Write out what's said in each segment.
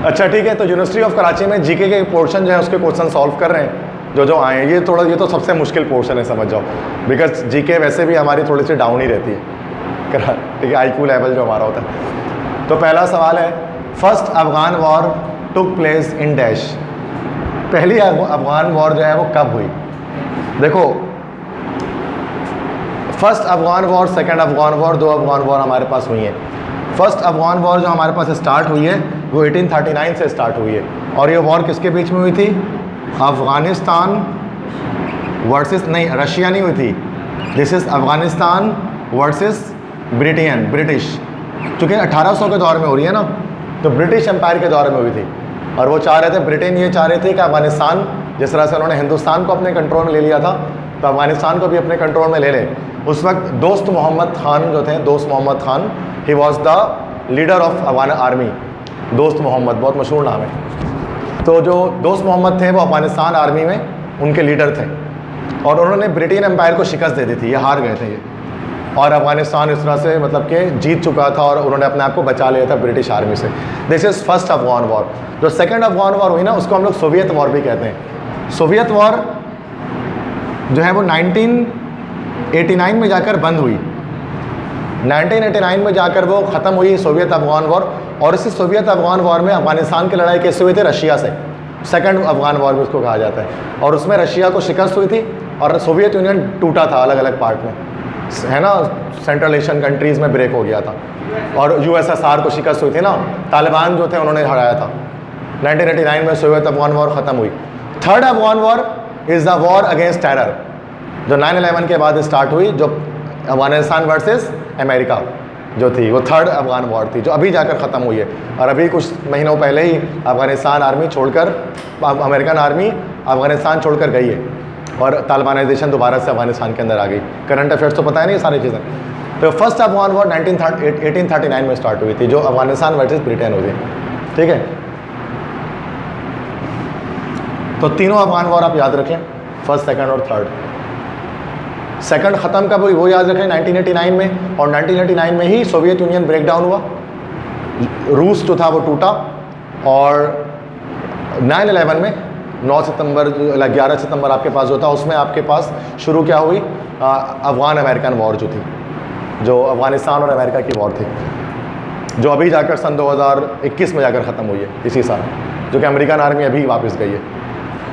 अच्छा ठीक है, तो यूनिवर्सिटी ऑफ कराची में जीके के पोर्शन जो है उसके क्वेश्चन सॉल्व कर रहे हैं जो आए हैं। ये तो सबसे मुश्किल पोर्शन है, समझ जाओ, बिकॉज जीके वैसे भी हमारी थोड़ी सी डाउन ही रहती है, ठीक है, आईक्यू लेवल जो हमारा होता है। तो पहला सवाल है, first Afghan war took place in dash. पहली अफगान वॉर जो है वो कब हुई? देखो, first Afghan war, second Afghan war, दो अफगान वॉर हमारे पास हुई है। फर्स्ट अफगान वॉर जो हमारे पास स्टार्ट हुई है वो 1839 से स्टार्ट हुई है, और ये वॉर किसके बीच में हुई थी? अफगानिस्तान वर्सेस, नहीं, रशिया नहीं हुई थी, this is Afghanistan versus British, चूँकि 1800 के दौर में हो रही है ना, तो ब्रिटिश एम्पायर के दौर में हुई थी। और वो चाह रहे थे, ब्रिटेन ये चाह रहे थे कि अफगानिस्तान, जिस तरह से उन्होंने हिंदुस्तान को अपने कंट्रोल में ले लिया था, तो अफगानिस्तान को भी अपने कंट्रोल में ले लें। उस वक्त दोस्त मोहम्मद खान जो थे, Dost Mohammad Khan, he was the leader of Afghan army. Dost Mohammad बहुत मशहूर नाम है। तो जो दोस्त मोहम्मद थे वो अफगानिस्तान आर्मी में उनके लीडर थे, और उन्होंने ब्रिटेन एम्पायर को शिकस्त दे दी थी, ये हार गए थे ये, और अफगानिस्तान इस तरह से मतलब कि जीत चुका था और उन्होंने अपने आप को बचा लिया था ब्रिटिश आर्मी से। This is first Afghan war. जो सेकंड अफगान वॉर हुई ना, उसको हम लोग सोवियत वॉर भी कहते हैं। सोवियत वॉर जो है वो 1989 में जाकर बंद हुई, 1989 में जाकर वो ख़त्म हुई सोवियत अफगान वॉर। और इसी सोवियत अफगान वॉर में अफगानिस्तान की लड़ाई कैसे हुई थी? रशिया से। सेकंड अफगान वॉर भी उसको कहा जाता है, और उसमें रशिया को शिकस्त हुई थी और सोवियत यूनियन टूटा था अलग अलग पार्ट में, है ना, सेंट्रल एशियन कंट्रीज़ में ब्रेक हो गया था, और यूएसएसआर को शिकस्त हुई थी ना, तालिबान जो थे उन्होंने हराया था। 1989 में सोवियत अफगान वॉर ख़त्म हुई। Third Afghan war is the war against terror, जो 9/11 के बाद स्टार्ट हुई, जो अफगानिस्तान वर्सेस अमेरिका जो थी, वो थर्ड अफगान वॉर थी, जो अभी जाकर ख़त्म हुई है। और अभी कुछ महीनों पहले ही अफगानिस्तान आर्मी छोड़कर, अमेरिकन आर्मी अफगानिस्तान छोड़कर गई है, और तालिबानाइजेशन दोबारा से अफगानिस्तान के अंदर आ गई। करंट अफेयर्स तो पता है नहीं सारी चीज़ें। तो फर्स्ट अफगान वॉर 1839 में स्टार्ट हुई थी, जो अफगानिस्तान वर्सेस ब्रिटेन हुई थी, ठीक है। तो तीनों अफगान वॉर आप याद रखें, फर्स्ट, सेकंड और थर्ड। सेकंड ख़त्म कब हुई वो याद रखें, 1989 में, और 1989 में ही सोवियत यूनियन ब्रेक डाउन हुआ, रूस जो था वो टूटा, और 9/11 में 9 सितंबर 11 सितंबर आपके पास जो था, उसमें आपके पास शुरू क्या हुई? अफगान अमेरिकन वॉर जो थी, जो अफगानिस्तान और अमेरिका की वॉर थी, जो अभी जाकर सन 2021 में जाकर ख़त्म हुई है इसी साल, जो कि अमेरिकन आर्मी अभी वापस गई है।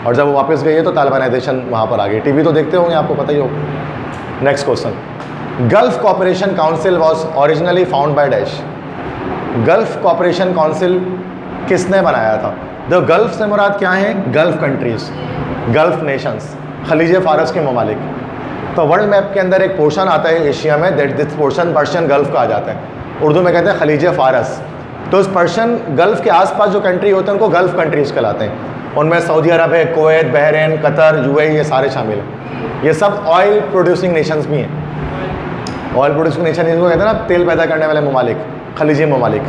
और जब वो वापस गई है तो तालिबानाइजेशन वहाँ पर आ गई। टीवी तो देखते होंगे, आपको पता ही होगा। Next question, gulf cooperation council was originally found by dash. Gulf cooperation council किसने बनाया था? द गल्फ से मुराद क्या है? गल्फ कंट्रीज, गल्फ नेशंस, खलीज फारस के ममालिक। तो वर्ल्ड मैप के अंदर एक पोर्शन आता है एशिया में, that this portion Persian gulf कहा जाता है, उर्दू में कहते हैं खलीज फारस। तो इस पर्शियन गल्फ के आसपास जो कंट्री होते हैं उनको गल्फ कंट्रीज़ कहलाते हैं। उनमें सऊदी अरब है, कुवैत, बहरीन, कतर, यूएई, ये सारे शामिल हैं। ये सब ऑयल प्रोड्यूसिंग नेशंस भी हैं। ऑयल प्रोड्यूसिंग नेशन इनको कहते हैं ना, तेल पैदा करने वाले ममालिक, खलीजी ममालिक।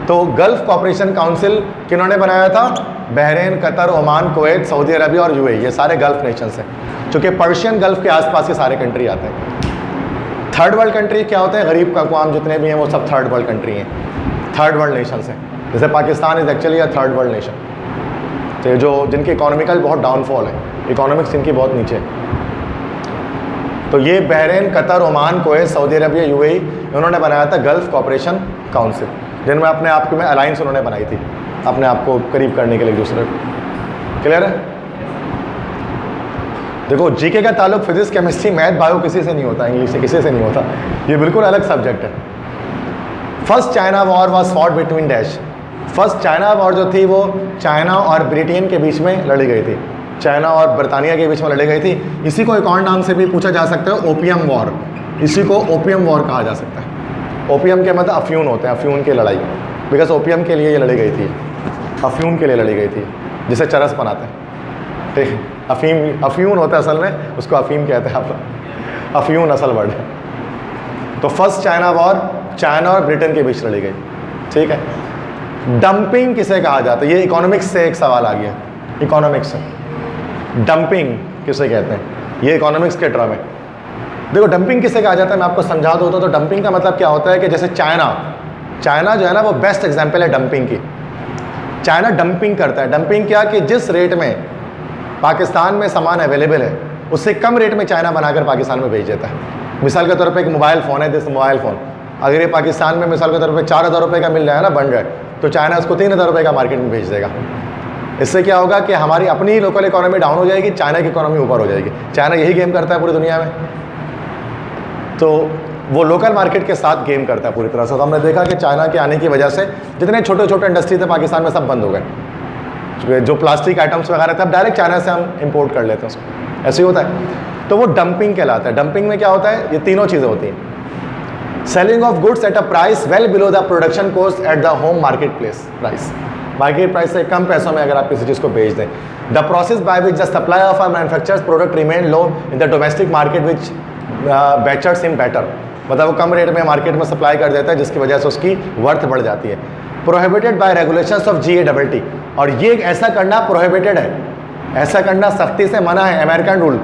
तो गल्फ कोऑपरेशन काउंसिल किन्होंने बनाया था? Bahrain, Qatar, Oman, Kuwait, Saudi Arabia और यूएई, ये सारे गल्फ नेशंस हैं, चूँकि पर्शियन गल्फ के आसपास के सारे कंट्री आते हैं। थर्ड वर्ल्ड कंट्री क्या होते हैं? गरीब का अक़वाम जितने भी हैं वो सब थर्ड वर्ल्ड कंट्री हैं, थर्ड वर्ल्ड नेशंस हैं। जैसे Pakistan is actually a third world nation, तो जो जिनकी इकोनॉमिकल बहुत डाउनफॉल है, इकोनॉमिक्स इनकी बहुत नीचे है। तो ये Bahrain, Qatar, Oman, Kuwait, Saudi Arabia, UAE, उन्होंने बनाया था गल्फ कोऑपरेशन काउंसिल, जिनमें अपने आप में अलायंस उन्होंने बनाई थी, अपने आप को करीब करने के लिए एक दूसरे को। क्लियर है? देखो, जीके का ताल्लुक फिजिक्स, केमिस्ट्री, मैथ, बायो किसी से नहीं होता, इंग्लिश से किसी से नहीं होता, ये बिल्कुल अलग सब्जेक्ट है। First China war was fought between dash. First China war जो थी वो चाइना और ब्रिटेन के बीच में लड़ी गई थी, चाइना और बरतानिया के बीच में लड़ी गई थी। इसी को एक और नाम से भी पूछा जा सकता है, ओपियम वॉर। इसी को ओपियम वॉर कहा जा सकता है। ओपियम के मतलब अफ्यून होते हैं, अफ्यून की लड़ाई, बिकॉज ओपियम के लिए ये लड़ी गई थी, अफ्यून के लिए लड़ी गई थी, जिसे चरस बनाते हैं, ठीक है। अफीम, अफ्यून होता है असल में, उसको अफीम कहते हैं आप, अफ्यून असल वर्ड है। तो फर्स्ट चाइना वॉर चाइना और ब्रिटेन के बीच लड़ी गई, ठीक है। डंपिंग किसे कहा जाता है? ये इकोनॉमिक्स से एक सवाल आ गया, इकोनॉमिक्स से। डंपिंग किसे कहते हैं? ये इकोनॉमिक्स के टर्म है। देखो, डंपिंग किसे कहा जाता है, मैं आपको समझा दूँ तो डंपिंग का मतलब क्या होता है कि जैसे चाइना जो है ना, वो बेस्ट एग्जाम्पल है डंपिंग की। चाइना डंपिंग करता है। डंपिंग क्या कि जिस रेट में पाकिस्तान में सामान अवेलेबल है उससे कम रेट में चाइना बनाकर पाकिस्तान में भेज देता है। मिसाल के तौर पे एक मोबाइल फ़ोन है, दिस मोबाइल फ़ोन अगर ये पाकिस्तान में मिसाल के तौर पे 4,000 रुपये का मिल जाए ना, बन जाए, तो चाइना उसको 3,000 रुपये का मार्केट में भेज देगा। इससे क्या होगा कि हमारी अपनी लोकल इकोनॉमी डाउन हो जाएगी, चाइना की इकोनॉमी ऊपर हो जाएगी। चाइना यही गेम करता है पूरी दुनिया में, तो वो लोकल मार्केट के साथ गेम करता है पूरी तरह से। तो हमने देखा कि चाइना के आने की वजह से जितने छोटे छोटे इंडस्ट्री थे पाकिस्तान में सब बंद हो गए। जो प्लास्टिक आइटम्स वगैरह थे अब डायरेक्ट चाइना से हम इंपोर्ट कर लेते हैं उसको, ऐसे ही होता है। तो वो डंपिंग कहलाता है। डंपिंग में क्या होता है, ये तीनों चीज़ें होती हैं। Selling of goods at a price well below the production cost at the home market place price, market price से कम पैसों में अगर आप किसी चीज़ को बेच दें। The process by which the supply of a manufacturers product remain low in the domestic market which बेचर्स इन बेटर, मतलब वो कम रेट में मार्केट में सप्लाई कर देता है जिसकी वजह से उसकी वर्थ बढ़ जाती है। Prohibited by regulations of GATT, और ये ऐसा करना प्रोहिबिटेड है, ऐसा करना सख्ती से मना है। American rule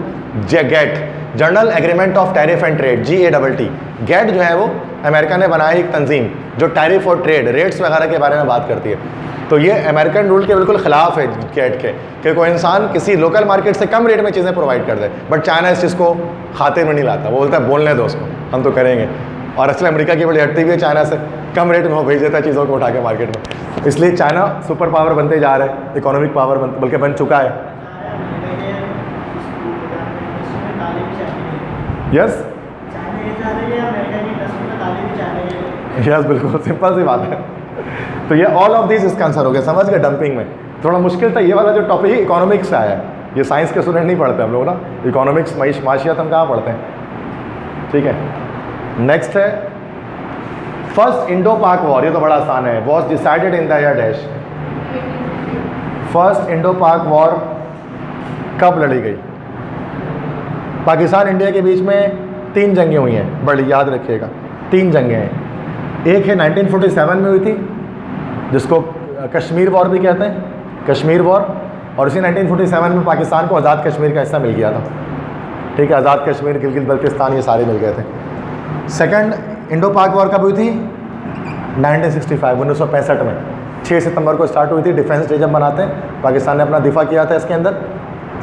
GATT, general agreement of tariff and trade, GATT। GATT जो है वो अमेरिका ने बनाया एक तंजीम जो टैरिफ और ट्रेड रेट्स वगैरह के बारे में बात करती है। तो ये अमेरिकन रूल के बिल्कुल ख़िलाफ़ है गेट के, कि कोई इंसान किसी लोकल मार्केट से कम रेट में चीज़ें प्रोवाइड कर दे। बट चाइना इस चीज़ को खाते में नहीं लाता, वो बोलता है बोलने दो उसको, हम तो करेंगे। और असल अमेरिका की बड़ी हटती हुई है चाइना से, कम रेट में वो भेज देता है चीज़ों को उठा के मार्केट में। इसलिए चाइना सुपर पावर बनते जा रहा है, इकोनॉमिक पावर बल्कि बन चुका है। यस यस, बिल्कुल सिंपल सी बात है। तो ये ऑल ऑफ दिस इसका आंसर हो गया, समझ गए। डंपिंग में थोड़ा मुश्किल था ये वाला जो टॉपिक, इकोनॉमिक्स से आया है, ये साइंस के स्टूडेंट नहीं पढ़ते हम लोग ना, इकोनॉमिक्स माशियत हम कहाँ पढ़ते हैं। ठीक है, नेक्स्ट है फर्स्ट इंडो पाक वॉर, ये तो बड़ा आसान है। Was decided in the year dash. First Indo पाक वॉर कब लड़ी गई? पाकिस्तान इंडिया के बीच में 3 जंगें हुई हैं, बड़ी याद रखिएगा, 3 जंगें हैं। एक है 1947 में हुई थी जिसको कश्मीर वॉर भी कहते हैं, कश्मीर वॉर, और इसी 1947 में पाकिस्तान को आज़ाद कश्मीर का हिस्सा मिल गया था। ठीक है, आज़ाद कश्मीर, गिलगित बल्तिस्तान, ये सारे मिल गए थे। सेकंड इंडो पाक वॉर कब हुई थी? 1965, 1965 में 6 सितंबर को स्टार्ट हुई थी। डिफेंस डे जब मनाते हैं, पाकिस्तान ने अपना दिफा किया था इसके अंदर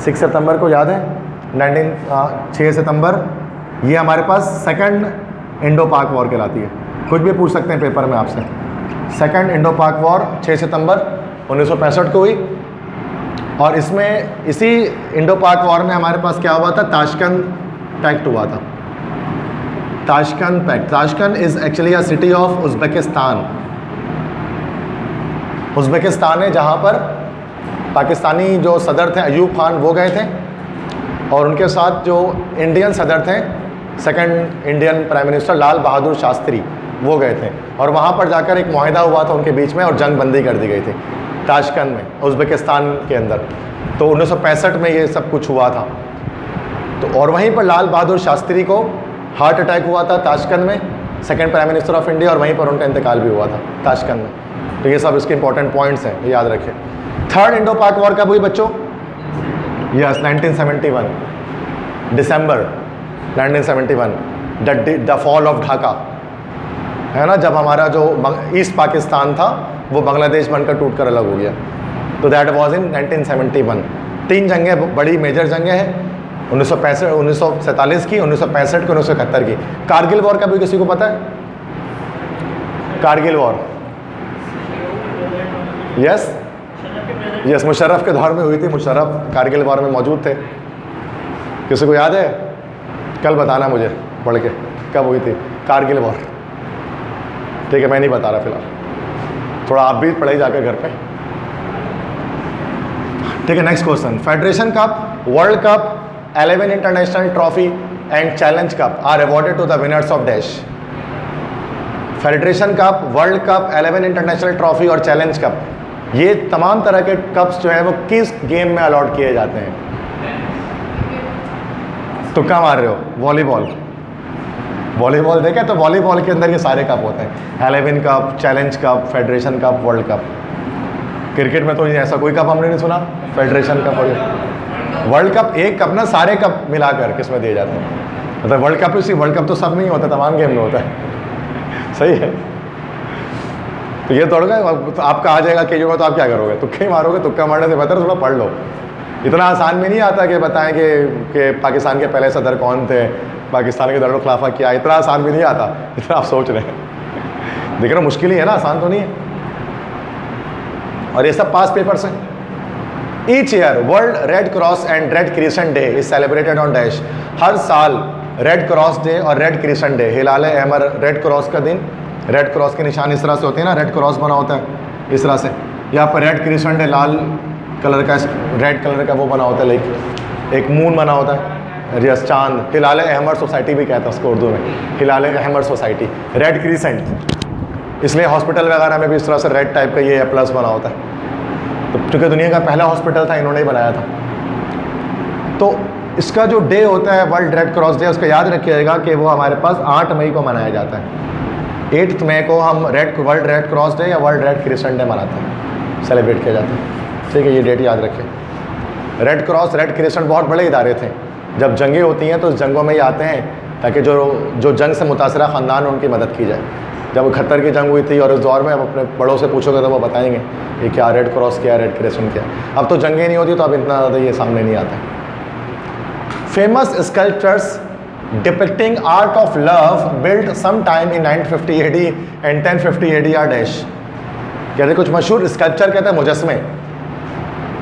6 सितंबर को, याद है 6 सितंबर। ये हमारे पास सेकंड इंडो पाक वॉर कहलाती है, कुछ भी पूछ सकते हैं पेपर में आपसे। सेकंड इंडो पाक वॉर 6 सितंबर 1965 को हुई, और इसमें इसी इंडो पाक वॉर में हमारे पास क्या हुआ था? ताशकंद पैक्ट हुआ था। Tashkent pact, Tashkent is actually a city of Uzbekistan. Uzbekistan है जहाँ पर पाकिस्तानी जो सदर थे अयूब खान वो गए थे, और उनके साथ जो इंडियन सदर थे, second Indian prime minister Lal Bahadur Shastri, वो गए थे। और वहाँ पर जाकर एक मुआहिदा हुआ था उनके बीच में, और जंग बंदी कर दी गई थी ताशकंद में, उज़्बेकिस्तान के अंदर। तो 1965 में ये सब कुछ हुआ था। तो और वहीं पर लाल बहादुर शास्त्री को हार्ट अटैक हुआ था ताशकंद में, second prime minister of India, और वहीं पर उनका इंतकाल भी हुआ था ताशकंद में। तो ये सब इसके इंपॉर्टेंट पॉइंट्स हैं, याद रखें। थर्ड इंडो पाक वॉर कब हुई बच्चों? Yes, 1971 December 1971, the fall of Dhaka, है ना, जब हमारा जो ईस्ट पाकिस्तान था वो बांग्लादेश बनकर टूट कर अलग हो गया। तो दैट वाज इन 1971। 3 जंगें बड़ी मेजर जंगें हैं, 1965 1947 की, 1965 की, 1971 की। कारगिल वॉर का भी किसी को पता है? Kargil war, yes yes, Musharraf के दौर में हुई थी। मुशर्रफ कारगिल वॉर में मौजूद थे। किसी को याद है? कल बताना मुझे पढ़ के कब हुई थी कारगिल वॉर। ठीक है, मैं नहीं बता रहा फिलहाल, थोड़ा आप भी पढ़े जाकर घर पे। ठीक है, next question. Federation cup, world cup, 11 international trophy and challenge cup are awarded to the winners of dash. Federation cup, world cup, 11 international trophy और चैलेंज कप, ये तमाम तरह के कप्स जो है वो किस गेम में अलॉट किए जाते हैं? तुक्का मार रहे हो? वॉलीबॉल। वॉलीबॉल देखे तो वॉलीबॉल के अंदर ये सारे कप होते हैं, 11 cup, challenge cup, federation cup, world cup. Cricket में तो ऐसा कोई कप हमने नहीं सुना, फेडरेशन कप और वर्ल्ड कप। एक कप ना सारे कप मिलाकर किसमें दिए जाते हैं, मतलब वर्ल्ड कप, इसी वर्ल्ड कप तो सब में ही होता है, तमाम गेम में होता है। सही है। तो ये थोड़ा तो आपका आ जाएगा केजू में, तो आप क्या करोगे? तुक्के ही मारोगे। तुक्का मारने से बेहतर थोड़ा पढ़ लो। इतना आसान भी नहीं आता कि बताएं कि पाकिस्तान के पहले सदर कौन थे, पाकिस्तान के दारुल खिलाफा क्या, इतना आसान भी नहीं आता जितना आप सोच रहे हैं। देख रहे हो, मुश्किल ही है ना, आसान तो नहीं है। और ये सब पास पेपर्स हैं। Each year world red cross and red crescent day is celebrated on dash. हर साल रेड क्रॉस डे और रेड क्रिसेंट डे, हिलाल अहमर, रेड क्रॉस का दिन, रेड क्रॉस के निशान इस तरह से होते हैं ना, रेड क्रॉस बना होता है इस तरह से। यहाँ पर रेड क्रिसेंट डे, लाल कलर का, रेड कलर का वो बना होता है, लाइक एक मून बना होता है, यस, चांद। हिलाल अहमर सोसाइटी भी कहते हैं उसको उर्दू में, हिलाल अहमर सोसाइटी। रेड क्रिसेंट, इसलिए हॉस्पिटल वगैरह में भी इस तरह से रेड टाइप का ये प्लस बना होता है। तो चूँकि दुनिया का पहला हॉस्पिटल था, इन्होंने ही बनाया था। तो इसका जो डे होता है वर्ल्ड रेड क्रॉस डे, उसका याद रखिएगा कि वो हमारे पास 8 मई को मनाया जाता है। 8 मई को हम वर्ल्ड रेड क्रॉस डे या वर्ल्ड रेड क्रिसेंट डे मनाते हैं, सेलिब्रेट किया जाता है। ठीक है, ये डेट याद रखें। रेड क्रॉस, रेड क्रिसेंट बहुत बड़े इदारे थे। जब जंगें होती हैं तो उस जंगों में ही आते हैं ताकि जो जंग से मुतासरा ख़ानदान, उनकी मदद की जाए। जब 71 की जंग हुई थी और उस दौर में अब अपने बड़ों से पूछोगे तो वो बताएंगे ये क्या रेड क्रॉस क्या, रेड क्रिसेंट क्या। अब तो जंगें नहीं होती तो अब इतना ज़्यादा ये सामने नहीं आता। Famous sculptures depicting art of love built some time in 950 AD and 1050 AD are dash. कहते कुछ मशहूर स्कल्पचर कहते हैं मुजस्मे,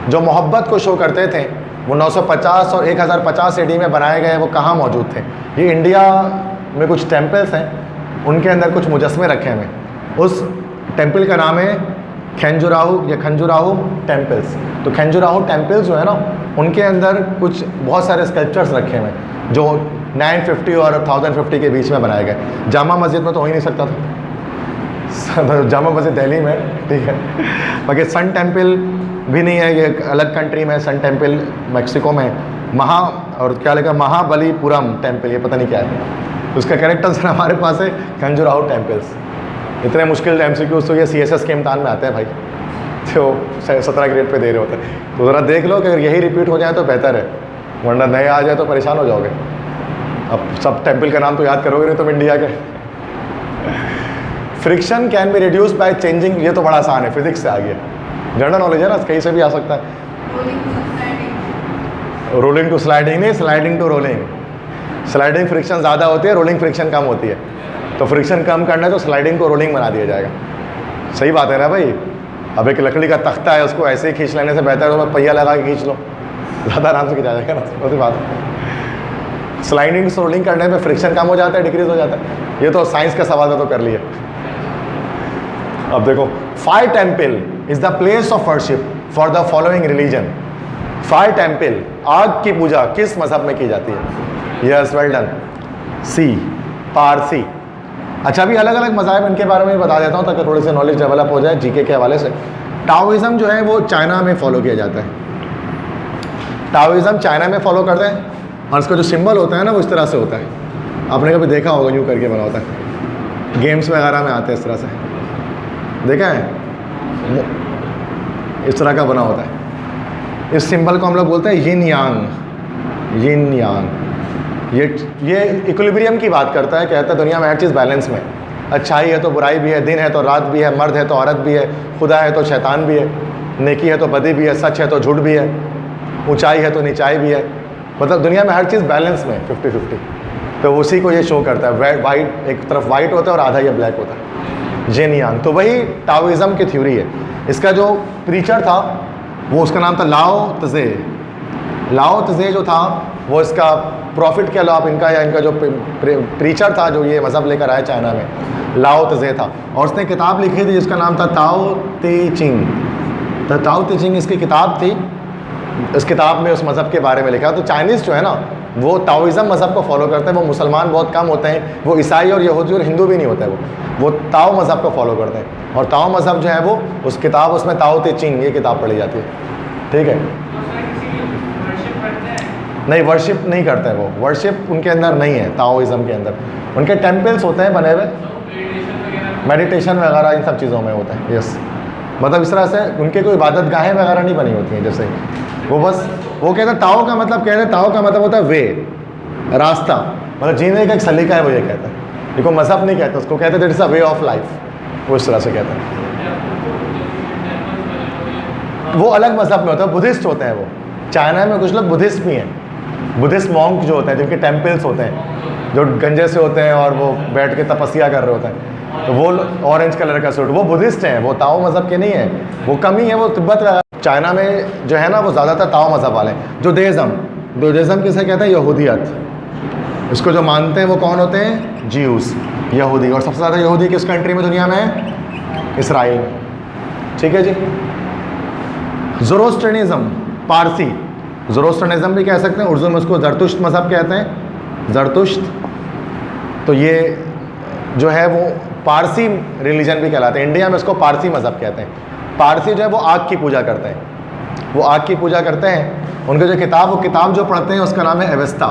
जो मोहब्बत को शो करते थे, वो 950 और 1050 AD में बनाए गए। वो कहाँ मौजूद थे? ये इंडिया में कुछ टेम्पल्स हैं, उनके अंदर कुछ मुजस्मे रखे हुए। उस टेम्पल का नाम है खंजुराहो या खंजुराहो टेम्पल्स। तो खंजुराहो टेम्पल्स जो है ना, उनके अंदर कुछ बहुत सारे स्कल्पचर्स रखे हुए हैं जो 950 और 1050 के बीच में बनाए गए। जामा मस्जिद में तो हो ही नहीं सकता था, जामा मस्जिद दिल्ली में, ठीक है। बाकी सन टेम्पल भी नहीं है, ये अलग कंट्री में। सन टेम्पल मैक्सिको में, और क्या लिखा, महाबलीपुरम टेम्पल, ये पता नहीं क्या है। उसका करेक्टर सर हमारे पास है खंजुराहो टेम्पल्स। इतने मुश्किल MCQs तो ये CSS के इम्तहान में आते हैं भाई, तो 17 ग्रेड पे दे रहे होते हैं। तो ज़रा देख लो कि अगर यही रिपीट हो जाए तो बेहतर है, वरना नए आ जाए तो परेशान हो जाओगे। अब सब टेम्पल का नाम तो याद करोगे नहीं तुम इंडिया के। Friction can be reduce by changing, ये तो बड़ा आसान है, फिजिक्स से आ गया, जनरल नॉलेज है ना, कहीं से भी आ सकता है। रोलिंग टू स्लाइडिंग नहीं, sliding to rolling. Sliding friction ज़्यादा होती है, रोलिंग फ्रिक्शन कम होती है। तो फ्रिक्शन कम करना है तो स्लाइडिंग को रोलिंग बना दिया जाएगा। सही बात है ना भाई। अब एक लकड़ी का तख्ता है, उसको ऐसे ही खींच लेने से बेहतर है तो पहिया लगा के खींच लो, ज़्यादा आराम से खींचा जाएगा ना, वही बात है। स्लाइडिंग से रोलिंग करने में फ्रिक्शन कम हो जाता है, डिक्रीज हो जाता है। ये तो साइंस का सवाल था तो कर लिया। अब देखो, fire temple is the place of worship for the following religion. Fire temple, आग की पूजा किस मजहब में की जाती है? यस, वेल डन, सी, पारसी। अच्छा, अभी अलग अलग मज़ाहिब, इनके बारे में बता देता हूँ ताकि थोड़ी सी नॉलेज डेवलप हो जाए जीके के हवाले से। टाओइज़म जो है वो चाइना में फॉलो किया जाता है। टाओइज़म चाइना में फॉलो करते हैं और इसका जो सिंबल होता है ना वो इस तरह से होता है। आपने कभी देखा होगा, यूँ करके बना होता है, गेम्स वगैरह में आते हैं इस तरह से, देखा है, इस तरह का बना होता है। इस सिंबल को हम लोग बोलते हैं यिन यांग, यिन यांग। ये इक्विलिब्रियम की बात करता है, कहता है दुनिया में हर चीज़ बैलेंस में। अच्छाई है तो बुराई भी है, दिन है तो रात भी है, मर्द है तो औरत भी है, खुदा है तो शैतान भी है, नेकी है तो बदी भी है, सच है तो झूठ भी है, ऊंचाई है तो नीचाई भी है। मतलब दुनिया में हर चीज़ बैलेंस में 50-50। तो उसी को ये शो करता है। वाइट, एक तरफ वाइट होता है और आधा ये ब्लैक होता है, यिन यांग। तो वही टाओइज़म की थ्योरी है। इसका जो प्रीचर था वो, उसका नाम था लाओ त्से। लाओ त्से जो था वो इसका प्रॉफिट कह लो आप इनका, या इनका जो प्रीचर था जो ये मज़हब लेकर आया चाइना में, लाओ त्से था। और उसने किताब लिखी थी जिसका नाम था ताओ ते चिंग। तो ताओ ते चिंग इसकी किताब थी। इस किताब में उस मज़हब के बारे में लिखा। तो चाइनीज़ जो है ना वो ताओइज़म मज़हब को फॉलो करते हैं। वो मुसलमान बहुत कम होते हैं, वो ईसाई और यहूदी और हिंदू भी नहीं होते, वो ताओ मज़हब को फॉलो करते हैं। और ताओ मज़हब जो है वो उस किताब, उसमें ताओ ते चिंग ये किताब पढ़ी जाती है, ठीक है। नहीं, वर्शिप नहीं करते हैं वो, वर्शिप उनके अंदर नहीं है ताओइज़म के अंदर। उनके टेम्पल्स होते हैं बने हुए, मेडिटेशन वगैरह इन सब चीज़ों में होता है। यस, मतलब इस तरह से उनके कोई इबादत गाहें वगैरह नहीं बनी होती हैं। जैसे वो बस वो कहते हैं ताओ का मतलब, कहते हैं ताओ का मतलब होता है वे, रास्ता, मतलब जीने का एक सलीका है, वो ये कहता है। देखो मज़हब नहीं कहते उसको, कहते हैं it's a way of life, वो इस तरह से कहते हैं। वो अलग मजहब में होता है, बुद्धिस्ट होते हैं वो। चाइना में कुछ लोग बुद्धिस्ट भी हैं, बुद्धिस्ट मॉन्क जो होते हैं, जिनके टेम्पल्स होते हैं, जो गंजे से होते हैं और वो बैठ के तपस्या कर रहे होते हैं, तो वो ऑरेंज कलर का सूट, वो बुद्धिस्ट हैं, वो ताओ मज़हब के नहीं है, वो कम ही है, वो तिब्बत में। चाइना में जो है ना वो ज़्यादातर ताओ मज़हब वाले हैं। जुडाइज़्म किसे कहते हैं? यहूदियत। इसको जो मानते हैं वो कौन होते हैं? ज्यूस, यहूदी। और सबसे ज़्यादा यहूदी किस कंट्री में दुनिया में है? इसराइल में। ठीक है जी। ज़ोरोस्ट्रियनिज़्म, पारसी, ज़ोरोस्ट्रियनिज़्म भी कह सकते हैं, उर्दू में उसको ज़रतुश्त मज़हब कहते हैं, ज़रतुश्त। तो ये जो है वो पारसी रिलीजन भी कहलाते हैं। इंडिया में इसको पारसी मज़हब कहते हैं। पारसी जो है वो आग की पूजा करते हैं, वो आग की पूजा करते हैं। उनके जो वो किताब जो पढ़ते हैं उसका नाम है अवेस्ता।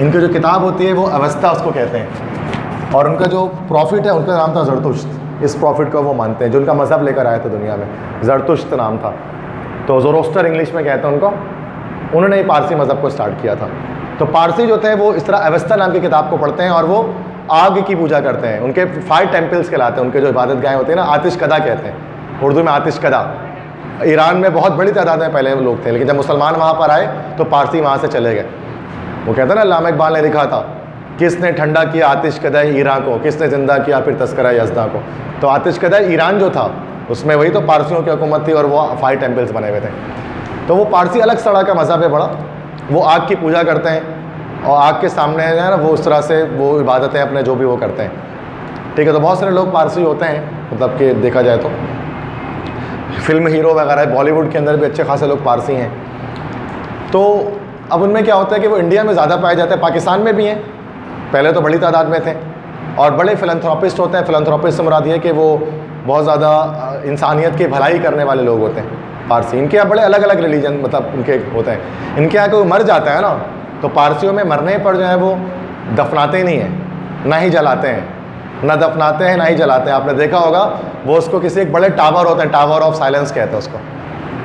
इनकी जो किताब होती है वो अवेस्ता उसको कहते हैं। और उनका जो प्रॉफिट है उनका नाम था ज़रतुश्त। इस प्रॉफिट को वो मानते हैं, जो उनका मज़हब लेकर आए थे दुनिया में, ज़रतुश्त नाम था। तो ज़ोरोस्टर इंग्लिश में कहते हैं उनको। उन्होंने ही पारसी मज़हब को स्टार्ट किया था। तो पारसी जो थे वो इस तरह अवेस्ता नाम की किताब को पढ़ते हैं और वो आग की पूजा करते हैं। उनके 5 टेम्पल्स कहलाते हैं, उनके जो इबादत गाहें होती हैं ना, आतिशकदा कहते हैं उर्दू में, आतिशकदा। ईरान में बहुत बड़ी तादाद में पहले वो लोग थे, लेकिन जब मुसलमान वहाँ पर आए तो पारसी वहाँ से चले गए। वो कहते हैं ना, अल्लामा इकबाल ने लिखा था, किसने ठंडा किया आतिशकदा ईरान को, किसने ज़िंदा किया फिर तस्करा यज़दा को। तो आतिशकदा ईरान जो था उसमें वही तो पारसियों की हुकूमत थी और वो 5 टेम्पल्स बने हुए थे। तो वो पारसी अलग तरह का मज़हब है बड़ा। वो आग की पूजा करते हैं और आग के सामने है ना वो उस तरह से वो इबादतें अपने जो भी वो करते हैं। ठीक है। तो बहुत सारे लोग पारसी होते हैं, मतलब कि देखा जाए तो फिल्म हीरो वगैरह बॉलीवुड के अंदर भी अच्छे खासे लोग पारसी हैं। तो अब उनमें क्या होता है कि वो इंडिया में ज़्यादा पाए जाते हैं, पाकिस्तान में भी हैं, पहले तो बड़ी तादाद में थे। और बड़े फिलंथ्रोपिस्ट होते हैं। फिलंथ्रोपिस्ट से मुराद ये कि वो बहुत ज़्यादा इंसानियत की भलाई करने वाले लोग होते हैं पारसी। इनके यहाँ बड़े अलग अलग रिलीजन मतलब उनके होते हैं। इनके यहाँ कोई मर जाता है ना तो पारसियों में मरने पर जो है वो दफनाते नहीं हैं, ना ही जलाते हैं, ना दफनाते हैं ना ही जलाते हैं। आपने देखा होगा वो उसको किसी एक बड़े टावर होते हैं, टावर ऑफ साइलेंस कहते हैं उसको,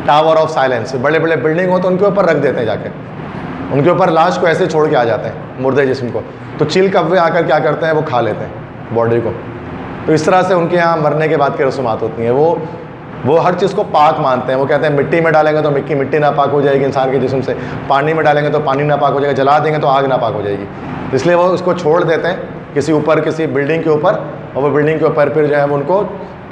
टावर ऑफ साइलेंस। बड़े बड़े बिल्डिंग होते हैं उनके ऊपर रख देते हैं जाके, उनके ऊपर लाश को ऐसे छोड़ के आ जाते हैं, मुर्दे जिस्म को। तो चील कौवे आकर क्या करते हैं, वो खा लेते हैं बॉडी को। तो इस तरह से उनके यहाँ मरने के बाद की रसूमात होती हैं। वो हर चीज़ को पाक मानते हैं। वो कहते हैं मिट्टी में डालेंगे तो मिट्टी नापाक हो जाएगी इंसान के जिस्म से, पानी में डालेंगे तो पानी नापाक हो जाएगा, जला देंगे तो आग नापाक हो जाएगी। इसलिए वो उसको छोड़ देते हैं किसी ऊपर, किसी बिल्डिंग के ऊपर, और वो बिल्डिंग के ऊपर फिर जो है वो उनको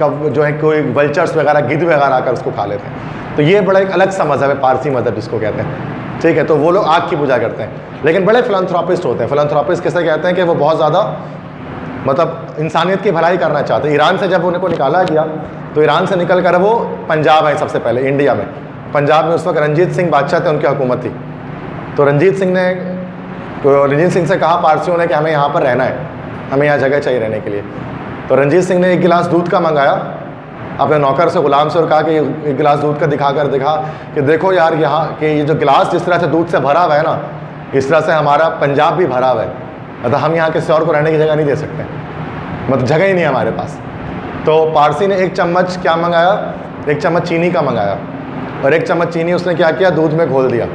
कब जो है कोई वल्चर्स वगैरह, गिद्ध वगैरह आकर उसको खा लेते हैं। तो ये बड़ा एक अलग सा मज़हब है, पारसी मज़हब जिसको कहते हैं। ठीक है। तो वो लोग आग की पूजा करते हैं, लेकिन बड़े फिलंथ्रोपिस्ट होते हैं। फिलंथ्रोपिस्ट किसे कहते हैं कि वो बहुत ज़्यादा मतलब इंसानियत की भलाई करना चाहते हैं। ईरान से जब उनको निकाला गया तो ईरान से निकल कर वो पंजाब आए सबसे पहले, इंडिया में। पंजाब में उस वक्त रंजीत सिंह बादशाह थे, उनकी हुकूमत थी। तो रंजीत सिंह से कहा पारसियों ने कि हमें यहाँ पर रहना है, हमें यहाँ जगह चाहिए रहने के लिए। तो रंजीत सिंह ने 1 गिलास दूध का मंगाया अपने नौकर से, गुलाम से, और कहा कि 1 गिलास दूध का दिखा कि देखो यार यहाँ कि ये जो गिलास जिस तरह से दूध से भरा हुआ है ना, इस तरह से हमारा पंजाब भी भरा हुआ है। मतलब हम यहाँ किसी और को रहने की जगह नहीं दे सकते, मतलब जगह ही नहीं है हमारे पास। तो पारसी ने 1 चम्मच क्या मंगाया, 1 चम्मच चीनी का मंगाया, और 1 चम्मच चीनी उसने क्या किया, दूध में घोल दिया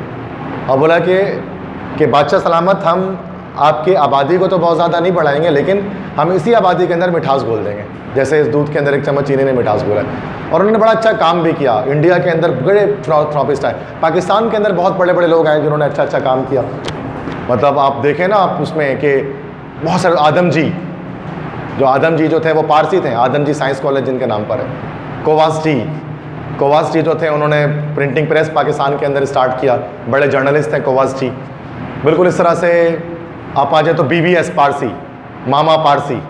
और बोला कि बादशाह सलामत, हम आपकी आबादी को तो बहुत ज़्यादा नहीं बढ़ाएंगे, लेकिन हम इसी आबादी के अंदर मिठास घोल देंगे, जैसे इस दूध के अंदर 1 चम्मच चीनी ने मिठास घोला। और उन्होंने बड़ा अच्छा काम भी किया। इंडिया के अंदर बड़े फिलंथ्रोपिस्ट आए, पाकिस्तान के अंदर बहुत बड़े बड़े लोग आए जिन्होंने अच्छा काम किया। मतलब आप देखें ना आप उसमें कि बहुत सारे आदम जी जो थे वो पारसी थे। आदम जी साइंस कॉलेज जिनके नाम पर है। कोवास जी जो थे उन्होंने प्रिंटिंग प्रेस पाकिस्तान के अंदर स्टार्ट किया, बड़े जर्नलिस्ट थे कोवास जी। बिल्कुल इस तरह से आप आ जाए तो BBS पारसी, मामा पारसी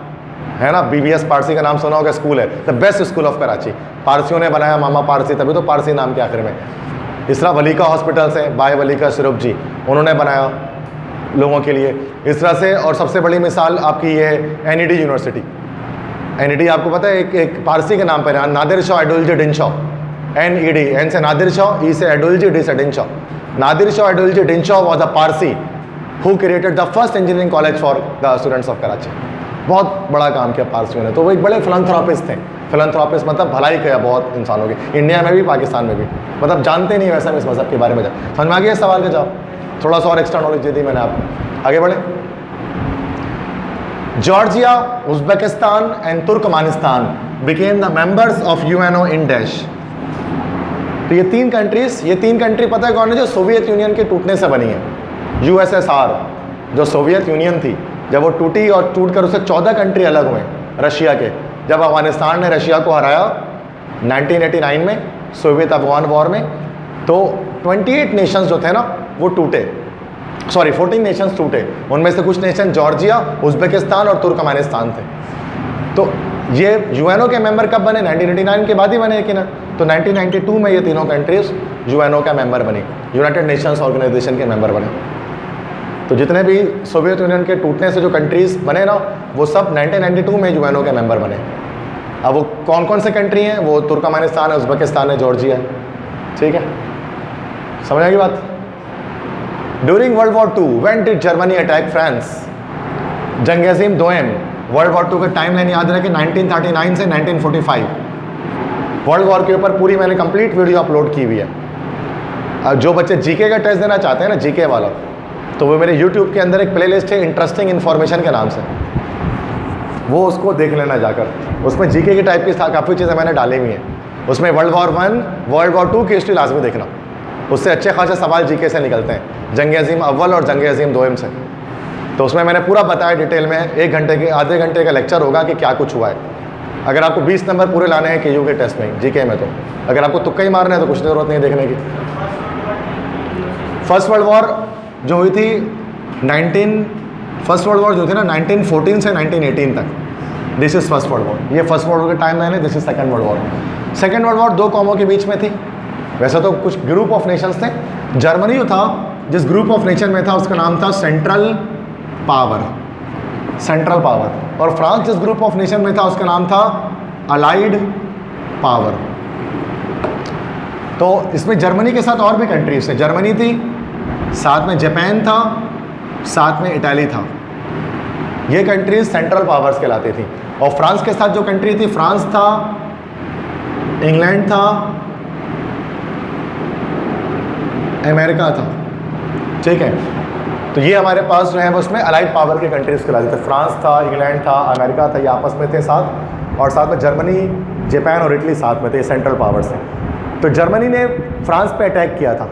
है ना, BBS पारसी का नाम सुना होगा, स्कूल है, the best school of Karachi. पारसियों ने बनाया मामा पारसी, तभी तो पारसी नाम के आखिर में। इस तरह वलीका हॉस्पिटल्स हैं, बाय वलीका शरूफ जी, उन्होंने बनाया लोगों के लिए इस तरह से। और सबसे बड़ी मिसाल आपकी ये NED यूनिवर्सिटी। NED आपको पता है एक पारसी के नाम पर है, नादिर शाह एडुल्जी डिन शाह, NED, N से नादिर शाह, E से एडुल्जी, D से डिन शाह। नादिर शाह एडुल्जी डिन Shah was a Parsi who created the first engineering college for the students of Karachi. बहुत बड़ा काम किया पारसियों ने। तो वो एक बड़े फिलंथ्रोपिस्ट थे। फिलंथ्रोपिस्ट मतलब भलाई किया बहुत इंसानों की, इंडिया में भी पाकिस्तान में भी। मतलब जानते नहीं वैसा इस मज़हब के बारे में। समझ में आ गया इस सवाल का जवाब? थोड़ा सा और एक्स्ट्रा नॉलेज दे दी मैंने आपको। आगे बढ़े। Georgia, Uzbekistan and Turkmenistan became the members of UNO in dash। तो ये तीन कंट्री पता है कौन है? जो सोवियत यूनियन के टूटने से बनी है। यूएसएसआर जो सोवियत यूनियन थी, जब वो टूटी और टूट कर उससे 14 कंट्री अलग हुए रशिया के। जब अफगानिस्तान ने रशिया को हराया 1989 में सोवियत अफगान वॉर में, तो 28 नेशंस जो थे ना वो टूटे, 14 नेशंस टूटे। उनमें से कुछ नेशन जॉर्जिया, उज्बेकिस्तान और तुर्कमेनिस्तान थे। तो ये यूएनओ के मेंबर कब बने? 1989 के बाद ही बने। लेकिन तो 1992 में ये तीनों कंट्रीज यूएनओ का मेंबर बनी, यूनाइटेड नेशंस ऑर्गेनाइजेशन के मेंबर बने। तो जितने भी सोवियत यूनियन के टूटने से जो कंट्रीज बने ना, वो सब 1992 में यूएनओ के मेंबर बने। अब वो कौन कौन से कंट्री हैं? वो तुर्कमेनिस्तान है, उज्बेकिस्तान है, जॉर्जिया है। ठीक है, समझ आएगी बात? During world war 2 when did Germany attack France? जंग अज़ीम दोयम वर्ल्ड वॉर 2 का टाइम लाइन याद रखें, 1939 से 1945। वर्ल्ड वॉर के ऊपर पूरी मैंने कंप्लीट वीडियो अपलोड की हुई है। जो बच्चे जीके का टेस्ट देना चाहते हैं ना, जीके वाला, तो वो मेरे यूट्यूब के अंदर एक प्लेलिस्ट है इंटरेस्टिंग इन्फॉर्मेशन के नाम से, वो उसको देख लेना जाकर। उसमें जीके के टाइप की काफ़ी चीज़ें मैंने डाली हुई हैं। उसमें वर्ल्ड वॉर 1, वर्ल्ड वॉर 2 की हिस्ट्री लाजमी देखना, उससे अच्छे खासे सवाल जीके से निकलते हैं, जंग अज़ीम अव्वल और जंग अज़ीम दोयम से। तो उसमें मैंने पूरा बताया डिटेल में, 1 घंटे के आधे घंटे का लेक्चर होगा कि क्या कुछ हुआ है। अगर आपको 20 नंबर पूरे लाने हैं केयू के टेस्ट में, जीके में, तो अगर आपको तुक्का ही मारना है तो कुछ ज़रूरत नहीं देखने की। फर्स्ट वर्ल्ड वॉर जो हुई थी फर्स्ट वर्ल्ड वॉर जो थी ना 1914 से 1918 तक, this is first world war. ये फर्स्ट वर्ल्ड वॉर का टाइम लाइन है। This is second world war. Second world war 2 कौमों के बीच में थी। वैसे तो कुछ ग्रुप ऑफ नेशंस थे। जर्मनी जो था, जिस ग्रुप ऑफ नेशन में था, उसका नाम था सेंट्रल पावर। और फ्रांस जिस ग्रुप ऑफ नेशन में था, उसका नाम था अलाइड पावर। तो इसमें जर्मनी के साथ और भी कंट्रीज थे। जर्मनी थी, साथ में जापान था, साथ में इटाली था। ये कंट्रीज सेंट्रल पावर्स कहलाती थी। और फ्रांस के साथ जो कंट्री थी, फ्रांस था, इंग्लैंड था, अमेरिका था। ठीक है, तो ये हमारे पास जो है वो उसमें अलाइड पावर की कंट्रीज कहलाते थे। फ्रांस था, इंग्लैंड था, अमेरिका था, ये आपस में थे साथ, और साथ में जर्मनी, जापान और इटली साथ में थे, सेंट्रल पावर्स थे। तो जर्मनी ने फ्रांस पे अटैक किया था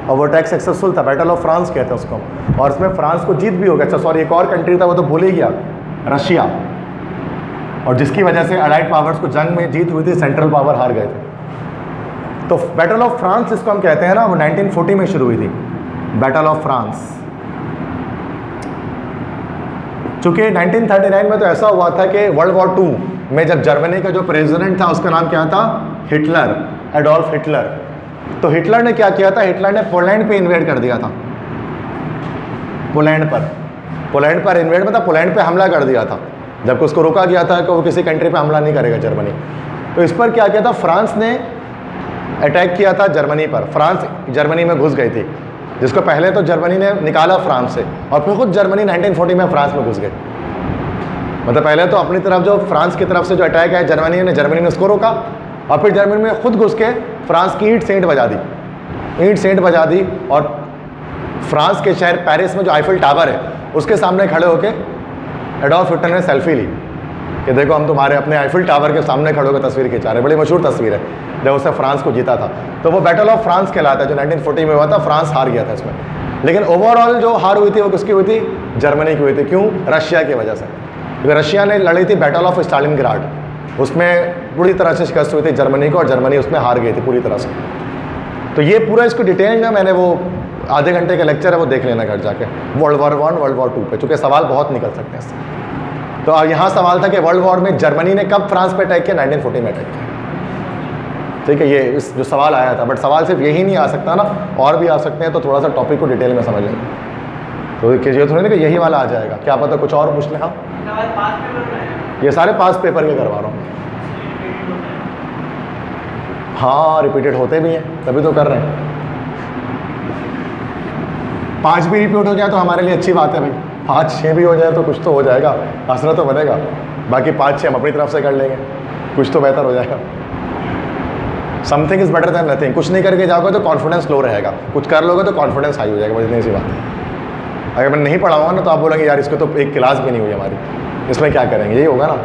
और वो अटैक सक्सेसफुल था, बैटल ऑफ फ्रांस कहते हैं उसको। और इसमें फ्रांस को जीत भी हो गया। अच्छा सॉरी, एक और कंट्री था वो तो भूल ही गया, रशिया, और जिसकी वजह से अलाइड पावर्स को जंग में जीत हुई थी, सेंट्रल पावर हार गए थे। तो बैटल ऑफ फ्रांस जिसको हम कहते हैं ना, वो 1940 में शुरू हुई थी, बैटल ऑफ फ्रांस। चूँकि 1939 में तो ऐसा हुआ था कि वर्ल्ड वॉर 2 में जब जर्मनी का जो प्रेसिडेंट था उसका नाम क्या था? Hitler, Adolf Hitler. तो हिटलर ने क्या किया था? हिटलर ने पोलैंड पे इन्वेड कर दिया था। पोलैंड पर इन्वेड में था, पोलैंड पे हमला कर दिया था, जबकि उसको रोका गया था कि वो किसी कंट्री पे हमला नहीं करेगा जर्मनी। तो इस पर क्या किया था? फ्रांस ने अटैक किया था जर्मनी पर। फ्रांस जर्मनी में घुस गई थी, जिसको पहले तो जर्मनी ने निकाला फ्रांस से, और फिर खुद जर्मनी 1940 में फ्रांस में घुस गई। मतलब पहले तो अपनी तरफ जो फ्रांस की तरफ से जो अटैक है जर्मनी ने उसको रोका, और फिर जर्मनी में खुद घुस के फ्रांस की ईंट सेंट बजा दी। और फ्रांस के शहर पेरिस में जो आईफिल टावर है उसके सामने खड़े होकर एडोल्फ हिटलर ने सेल्फी ली कि देखो हम तुम्हारे अपने आईफिल टावर के सामने खड़े होकर तस्वीर खिंचा रहे। बड़ी मशहूर तस्वीर है जब उसने फ्रांस को जीता था। तो वो बैटल ऑफ फ्रांस कहलाता है, जो 1940 में हुआ था। फ्रांस हार गया था इसमें, लेकिन ओवरऑल जो हार हुई थी वो किसकी हुई थी? जर्मनी की हुई थी। क्यों? रशिया की वजह से, क्योंकि रशिया ने लड़ी थी बैटल ऑफ स्टालिनग्राड, उसमें पूरी तरह से शिकस्त हुई थी जर्मनी को, और जर्मनी उसमें हार गई थी पूरी तरह से। तो ये पूरा इसको डिटेल में मैंने वो आधे घंटे का लेक्चर है, वो देख लेना घर जाके, वर्ल्ड वॉर 1, वर्ल्ड वॉर 2 पे, चूँकि सवाल बहुत निकल सकते हैं इससे। तो अब यहाँ सवाल था कि वर्ल्ड वॉर में जर्मनी ने कब फ्रांस पे अटैक किया? 1940 में अटैक किया। ठीक है, ये इस जो सवाल आया था, बट सवाल सिर्फ यही नहीं आ सकता ना, और भी आ सकते हैं। तो थोड़ा सा टॉपिक को डिटेल में समझ लें, तो ये थोड़ी ना कि यही वाला आ जाएगा, क्या पता कुछ और पूछ लें। हाँ, ये सारे पास पेपर के करवा रहा हूँ। हाँ, रिपीटेड होते भी हैं, तभी तो कर रहे हैं। 5 भी रिपीट हो जाए तो हमारे लिए अच्छी बात है भाई, 5-6 भी हो जाए तो कुछ तो हो जाएगा, हंसना तो बनेगा। बाकी 5-6 हम अपनी तरफ से कर लेंगे, कुछ तो बेहतर हो जाएगा। Something is better than nothing. कुछ नहीं करके जाओगे तो कॉन्फिडेंस लो रहेगा, कुछ कर लोगे तो कॉन्फिडेंस हाई हो जाएगा, बस इतनी सी बात है। अगर मैं नहीं पढ़ाऊंगा ना तो आप बोलेंगे यार इसको तो एक क्लास भी नहीं हुई हमारी, इसमें क्या करेंगे, यही होगा ना।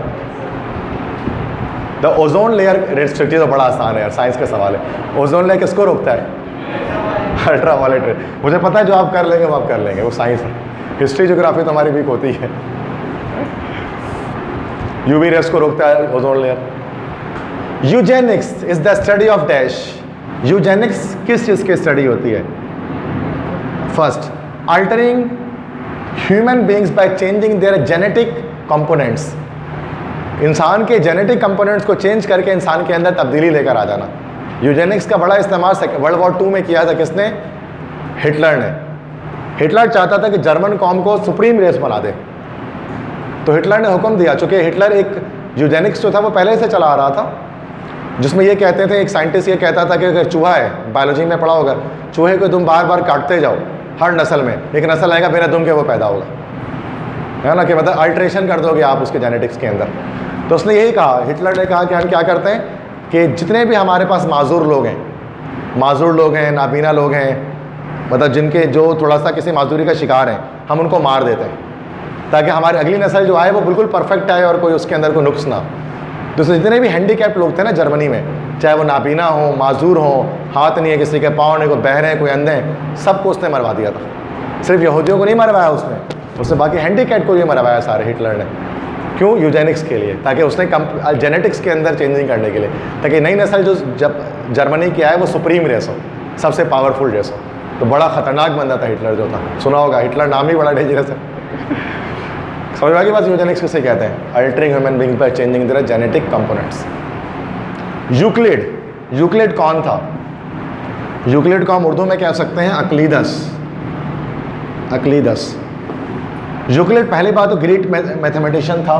द ओजोन लेयर रिस्ट्रिक्टेड, तो बड़ा आसान है यार, साइंस का सवाल है। ओजोन लेयर किसको रोकता है? अल्ट्रावायलेट रे। मुझे पता है जो आप कर लेंगे वो आप कर लेंगे, वो साइंस है। हिस्ट्री ज्योग्राफी तो हमारी वीक होती है। यूवी रेस को रोकता है ozone layer. Eugenix is the study of dash. Eugenix किस चीज़ की स्टडी होती है? First, altering human beings by changing their genetic components. इंसान के जेनेटिक कंपोनेंट्स को चेंज करके इंसान के अंदर तब्दीली लेकर आ जाना। यूजेनिक्स का बड़ा इस्तेमाल वर्ल्ड वॉर 2 में किया था। किसने? हिटलर ने। हिटलर चाहता था कि जर्मन कौम को सुप्रीम रेस बना दे, तो हिटलर ने हुक्म दिया, चूँकि हिटलर एक यूजेनिक्स जो था वो पहले से चला आ रहा था, जिसमें ये कहते थे, एक साइंटिस्ट ये कहता था कि अगर चूहा है, बायोलॉजी में पढ़ा होगा, चूहे को तुम बार बार काटते जाओ, हर नस्ल में एक नस्ल आएगा बिना दुम के वो पैदा होगा, है ना, कि मतलब अल्ट्रेशन कर दोगे आप उसके जेनेटिक्स के अंदर। तो उसने यही कहा, हिटलर ने कहा कि हम क्या करते हैं कि जितने भी हमारे पास माजूर लोग हैं, नाबीना लोग हैं, मतलब जिनके जो थोड़ा सा किसी माजूरी का शिकार हैं, हम उनको मार देते हैं ताकि हमारी अगली नस्ल जो आए वो बिल्कुल परफेक्ट आए और कोई उसके अंदर कोई नुक्स ना। तो जितने भी हैंडीकैप लोग थे ना जर्मनी में, चाहे वो नाबीना हो, माजूर हो, हाथ नहीं है किसी के, पाँव नहीं, कोई बहरे हैं, कोई अंधे हैं, सबको उसने मरवा दिया था। सिर्फ यहूदियों को नहीं मरवाया उसने बाकी हैंडीकैप को भी मरवाया सारे हिटलर ने। क्यों? यूजेनिक्स के लिए, ताकि उसने जेनेटिक्स के अंदर चेंजिंग करने के लिए, ताकि नई नस्ल जो जब जर्मनी की आए वो सुप्रीम रेस हो, सबसे पावरफुल रेस हो। तो बड़ा ख़तरनाक बंदा था हिटलर जो था, सुना होगा, हिटलर नाम ही बड़ा डेंजरस है। समझ में आ गई बात? यूजेनिक्स किसे कहते हैं? Altering human being by changing their genetic components. Euclid कौन था? यूक्लिड को हम उर्दू में कह सकते हैं अक्लीदस। यूक्लिड पहली बात तो ग्रेट मैथमेटिशियन था,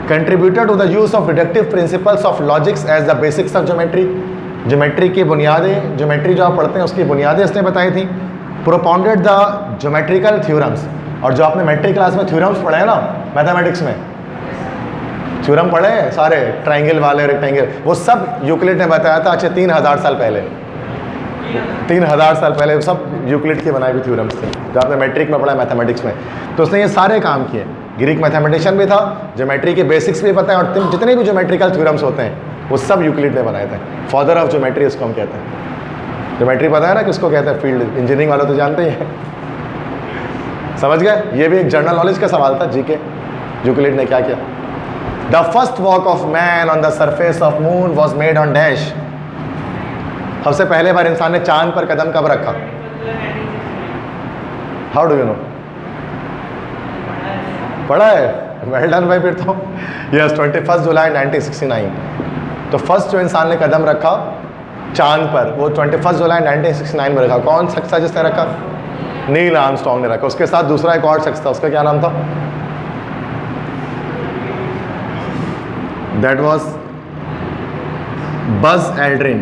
contributed to the use of deductive principles of logics as the basics of geometry. Geometry की बुनियादें, ज्योमेट्री जो आप पढ़ते हैं उसकी बुनियादें इसने बताई थी। प्रोपाउंडेड द ज्योमेट्रिकल थ्योरम्स, और जो आपने मैट्रिक क्लास में थ्योरम्स पढ़े हैं ना मैथमेटिक्स में, थ्योरम पढ़े हैं सारे, ट्राइंगल वाले, रेक्टेंगल, वो सब यूक्लिड ने बताया था। अच्छे 3000 साल पहले, 3000 साल पहले सब यूक्लिड के बनाए हुए थ्योरम्स थे जो आपने मैट्रिक में पढ़ा मैथमेटिक्स में। तो उसने ये सारे काम किए। ग्रीक मैथमेटिशियन भी था, ज्योमेट्री के बेसिक्स भी बताए, और जितने भी ज्योमेट्रिकल थ्योरम्स होते हैं वो सब यूक्लिड ने बनाए थे। फादर ऑफ ज्योमेट्री इसको हम कहते हैं। ज्योमेट्री पता है ना किसको कहते हैं? फील्ड इंजीनियरिंग वाले तो जानते ही हैं। समझ गए? ये भी एक जनरल नॉलेज का सवाल था, जीके। यूक्लिड ने क्या किया? The first walk of man on the surface of moon was made on dash. सबसे पहले बार इंसान ने चांद पर कदम कब रखा? How do you know? पढ़ा है? वेल डन भाई। फिर तो यस, 21 जुलाई 1969। तो फर्स्ट जो इंसान ने कदम रखा चांद पर वो 21 जुलाई 1969 में रखा। कौन शख्स था जिसने रखा? नील आर्मस्ट्रॉन्ग ने रखा। उसके साथ दूसरा एक और शख्स था, उसका क्या नाम था? That was Buzz Aldrin.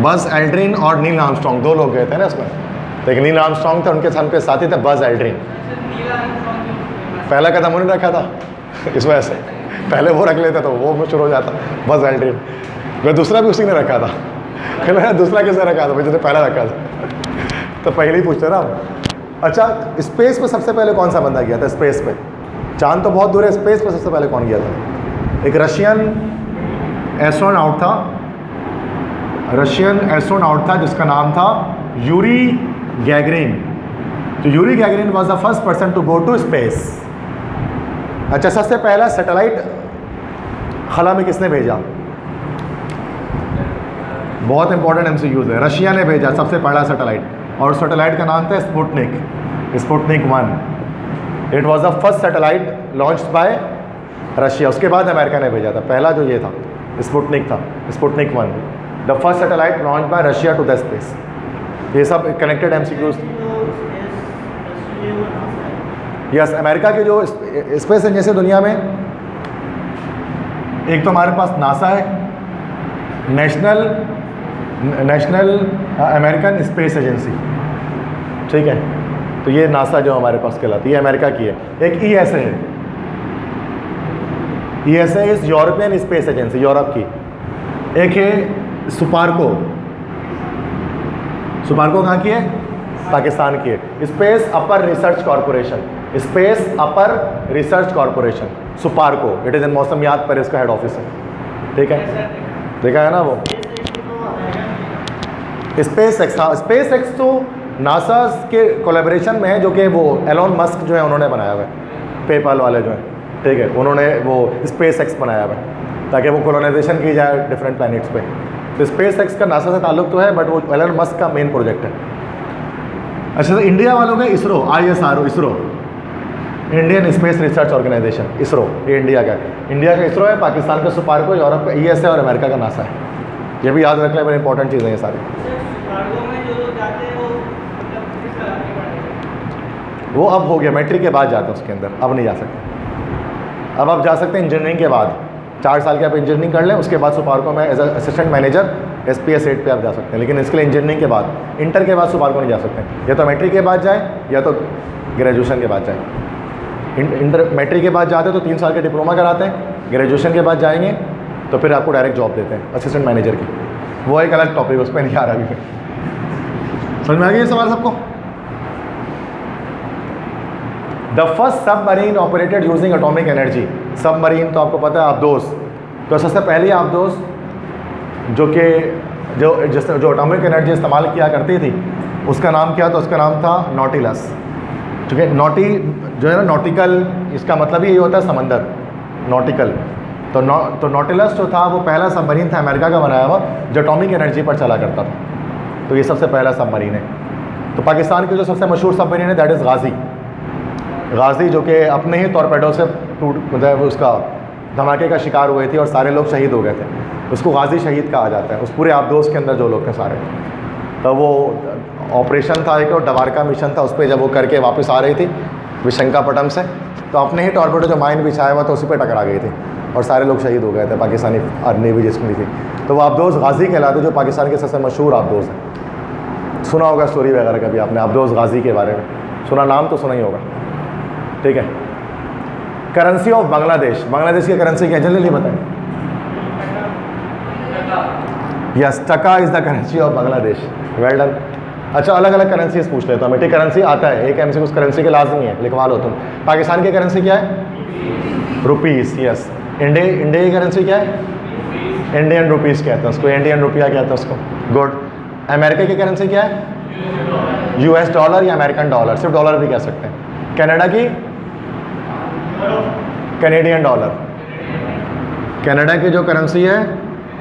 Buzz Aldrin और नील आर्मस्ट्रॉन्ग दो लोग गए थे ना इसमें। तो एक नील आर्मस्ट्रॉन्ग थे, उनके साथी थे बज एल्ड्रिन। पहला कदम उन्होंने रखा था, इस वजह से पहले वो रख लेते तो वो शुरू हो जाता बज एल्ड्रिन। मैं दूसरा भी उसी ने रखा था। फिर मैंने दूसरा किसने रखा था? भाई जिसने पहला रखा था। तो पहले ही पूछते ना। अच्छा, स्पेस पे सबसे पहले कौन सा बंदा गया था? स्पेस पे, चांद तो बहुत दूर है, स्पेस पे सबसे पहले कौन गया था? एक रशियन एस्ट्रोनॉट था जिसका नाम था यूरी गैगरिन। तो Yuri Gagarin was the first person to go to space. अच्छा, सबसे पहला सैटेलाइट खला में किसने भेजा? बहुत इंपॉर्टेंट एमसीक्यूज है। रशिया ने भेजा सबसे पहला सैटेलाइट, और सैटेलाइट का नाम था Sputnik 1। It was the first satellite launched by Russia. उसके बाद अमेरिका ने भेजा था। पहला जो ये था Sputnik 1, the first satellite launch by Russia to the space. ये सब कनेक्टेड एमसीक्यूज। यस, अमेरिका के जो स्पेस एजेंसी दुनिया में, एक तो हमारे पास नासा है, नेशनल अमेरिकन स्पेस एजेंसी, ठीक है। तो ये नासा जो हमारे पास कहलाती है, ये अमेरिका की है। एक ESA है, ESA is European space agency, Europe की। एक है सुपार्को कहाँ की है? पाकिस्तान की है। Space upper research corporation, space upper research corporation, SUPARCO, it is in मौसमियात पर इसका हेड ऑफिस है, ठीक है, देखा है ना वो। स्पेस एक्स, हाँ स्पेस एक्स तो नासा के कोलैबोरेशन में है, जो कि वो एलोन मस्क जो है उन्होंने बनाया हुआ है, पेपल वाले जो है, ठीक है, उन्होंने वो स्पेस एक्स बनाया हुआ है ताकि वो कोलोनाइजेशन की जाए डिफरेंट प्लैनेट्स पे। तो स्पेस एक्स का नासा से ताल्लुक तो है, बट वो एलोन मस्क का मेन प्रोजेक्ट है। अच्छा, तो इंडिया वालों का ISRO, ISRO, ISRO, Indian space research organisation, ISRO, ये इंडिया का है। इंडिया का इसरो है, पाकिस्तान का सुपारको, यूरोप का ESA और अमेरिका का नासा है। ये भी याद रखना, बड़ी इंपॉर्टेंट चीज़ें हैं सारी। वो अब हो गया, मैट्रिक के बाद जाते हैं उसके अंदर, अब नहीं जा सकते। अब आप जा सकते हैं इंजीनियरिंग के बाद, 4 साल के आप इंजीनियरिंग कर लें, उसके बाद सुपारको में एज असिस्टेंट मैनेजर SPS 8 पे आप जा सकते हैं। लेकिन इसके लिए इंजीनियरिंग के बाद, इंटर के बाद सुपारको नहीं जा सकते, या तो मैट्रिक के बाद जाए या तो ग्रेजुएशन के बाद जाए। इंटर मैट्रिक के बाद जाते हैं तो 3 साल के डिप्लोमा कराते हैं, ग्रेजुएशन के बाद जाएंगे तो फिर आपको डायरेक्ट जॉब देते हैं असिस्टेंट मैनेजर की। वो एक अलग टॉपिक, उस पर नहीं आ रहा अभी। समझ में आ गया ये सवाल सबको? The first submarine operated using atomic energy, submarine तो आपको पता है आबदोस। तो सबसे पहली आबदोस जो कि जो एटॉमिक एनर्जी इस्तेमाल किया करती थी, उसका नाम क्या था? उसका नाम था नॉटिलस। क्योंकि नॉटी जो है ना, नॉटिकल, इसका मतलब ही यही होता है समंदर, नॉटिकल। तो नॉटिलस जो था वो पहला सबमरीन था अमेरिका का बनाया हुआ, जो एटॉमिक एनर्जी पर चला करता था। तो ये सबसे पहला सबमरीन है। तो पाकिस्तान की जो सबसे मशहूर सबमरीन है दैट इज़ गाजी। गाजी जो कि अपने ही टॉर्पेडो से टूट, मतलब उसका धमाके का शिकार हुए थे और सारे लोग शहीद हो गए थे, उसको गाजी शहीद कहा जाता है। उस पूरे आबदोस के अंदर जो लोग थे सारे, तो वो ऑपरेशन था एक, और डबारका मिशन था, उस पर जब वो करके वापस आ रही थी विशाखापट्टनम से, तो अपने ही टॉर्पेडो जो माइन बिछाया हुआ था उसी पर टकरा गई थी और सारे लोग शहीद हो गए थे, पाकिस्तानी नेवी जिसमें थी। तो वो आबदोस गाजी कहलाते, जो पाकिस्तान के सबसे मशहूर आबदोस है। सुना होगा स्टोरी वगैरह कभी आपने आबदोस गाजी के बारे में, सुना, नाम तो सुना ही होगा, ठीक है। करेंसी ऑफ बांग्लादेश, बांग्लादेश की करेंसी क्या, जल्दी बताएं। यस, टका is the currency of Bangladesh, well done. अच्छा, अलग अलग करेंसीज पूछ लेता हूँ। मेरी करेंसी आता है, एक MCQ उस करेंसी के लाजमी है, लिखवा लो तुम। पाकिस्तान की करेंसी क्या है? Rupees, yes. इंडिया की करेंसी क्या है? इंडियन रुपीस कहते हैं उसको, इंडियन रुपया कहते हैं उसको, गुड। अमेरिका की करेंसी क्या है? US डॉलर या अमेरिकन डॉलर, सिर्फ डॉलर भी कह सकते हैं। कनाडा की कैनेडियन डॉलर, कनाडा की जो करेंसी है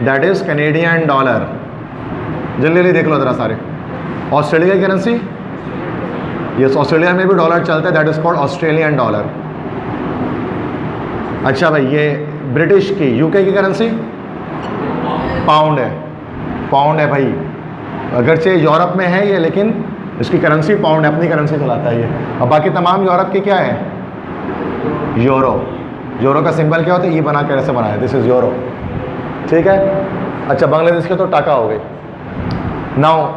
दैट इज़ कैनेडियन डॉलर। जल्दी जल्दी देख लो ज़रा सारे। ऑस्ट्रेलिया की करेंसी, यस, ऑस्ट्रेलिया में भी डॉलर चलता है, that is called Australian dollar. अच्छा भाई, ये ब्रिटिश की, UK की करेंसी पाउंड है, पाउंड है भाई। अगरचे यूरोप में है ये, लेकिन इसकी करेंसी पाउंड है, अपनी करेंसी चलाता है ये। और बाकी तमाम यूरोप की क्या है? यूरो। यूरो का सिंबल क्या होता है? ई बना कर ऐसे बनाया, दिस इज़ यूरो, ठीक है। अच्छा, बांग्लादेश के तो टाका हो गई। नाउ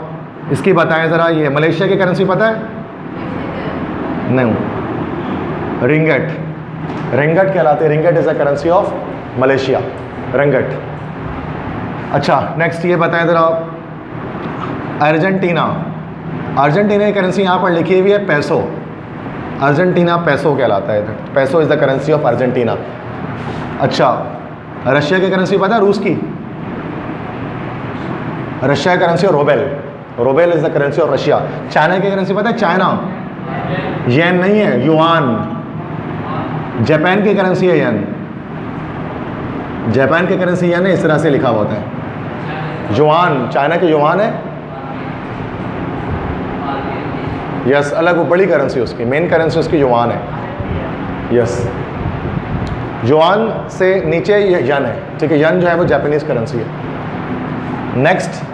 इसकी बताएं ज़रा, ये मलेशिया की करेंसी पता है? नहीं, रिंगट, रिंगट कहलाते हैं, ringgit is the currency of Malaysia, ringgit. अच्छा, नेक्स्ट ये बताएं ज़रा, अर्जेंटीना, अर्जेंटीना की करेंसी यहाँ पर लिखी हुई है पैसो, अर्जेंटीना पैसो कहलाता है, peso is the currency of Argentina. अच्छा, रशिया की करेंसी पता है? रूस की, रशिया की currency rouble, rouble is the currency of Russia. China की करेंसी पता है? चाइना, येन नहीं है, युआन। जापान की करेंसी है येन, जापान की करेंसी येन है, इस तरह से लिखा हुआ होता है। युआन, चाइना की युआन है, यस, अलग वो बड़ी करेंसी उसकी, मेन करेंसी उसकी युआन है, यस। युआन से नीचे यन है, ठीक है, यन जो है वो जापानीज़ करेंसी है। नेक्स्ट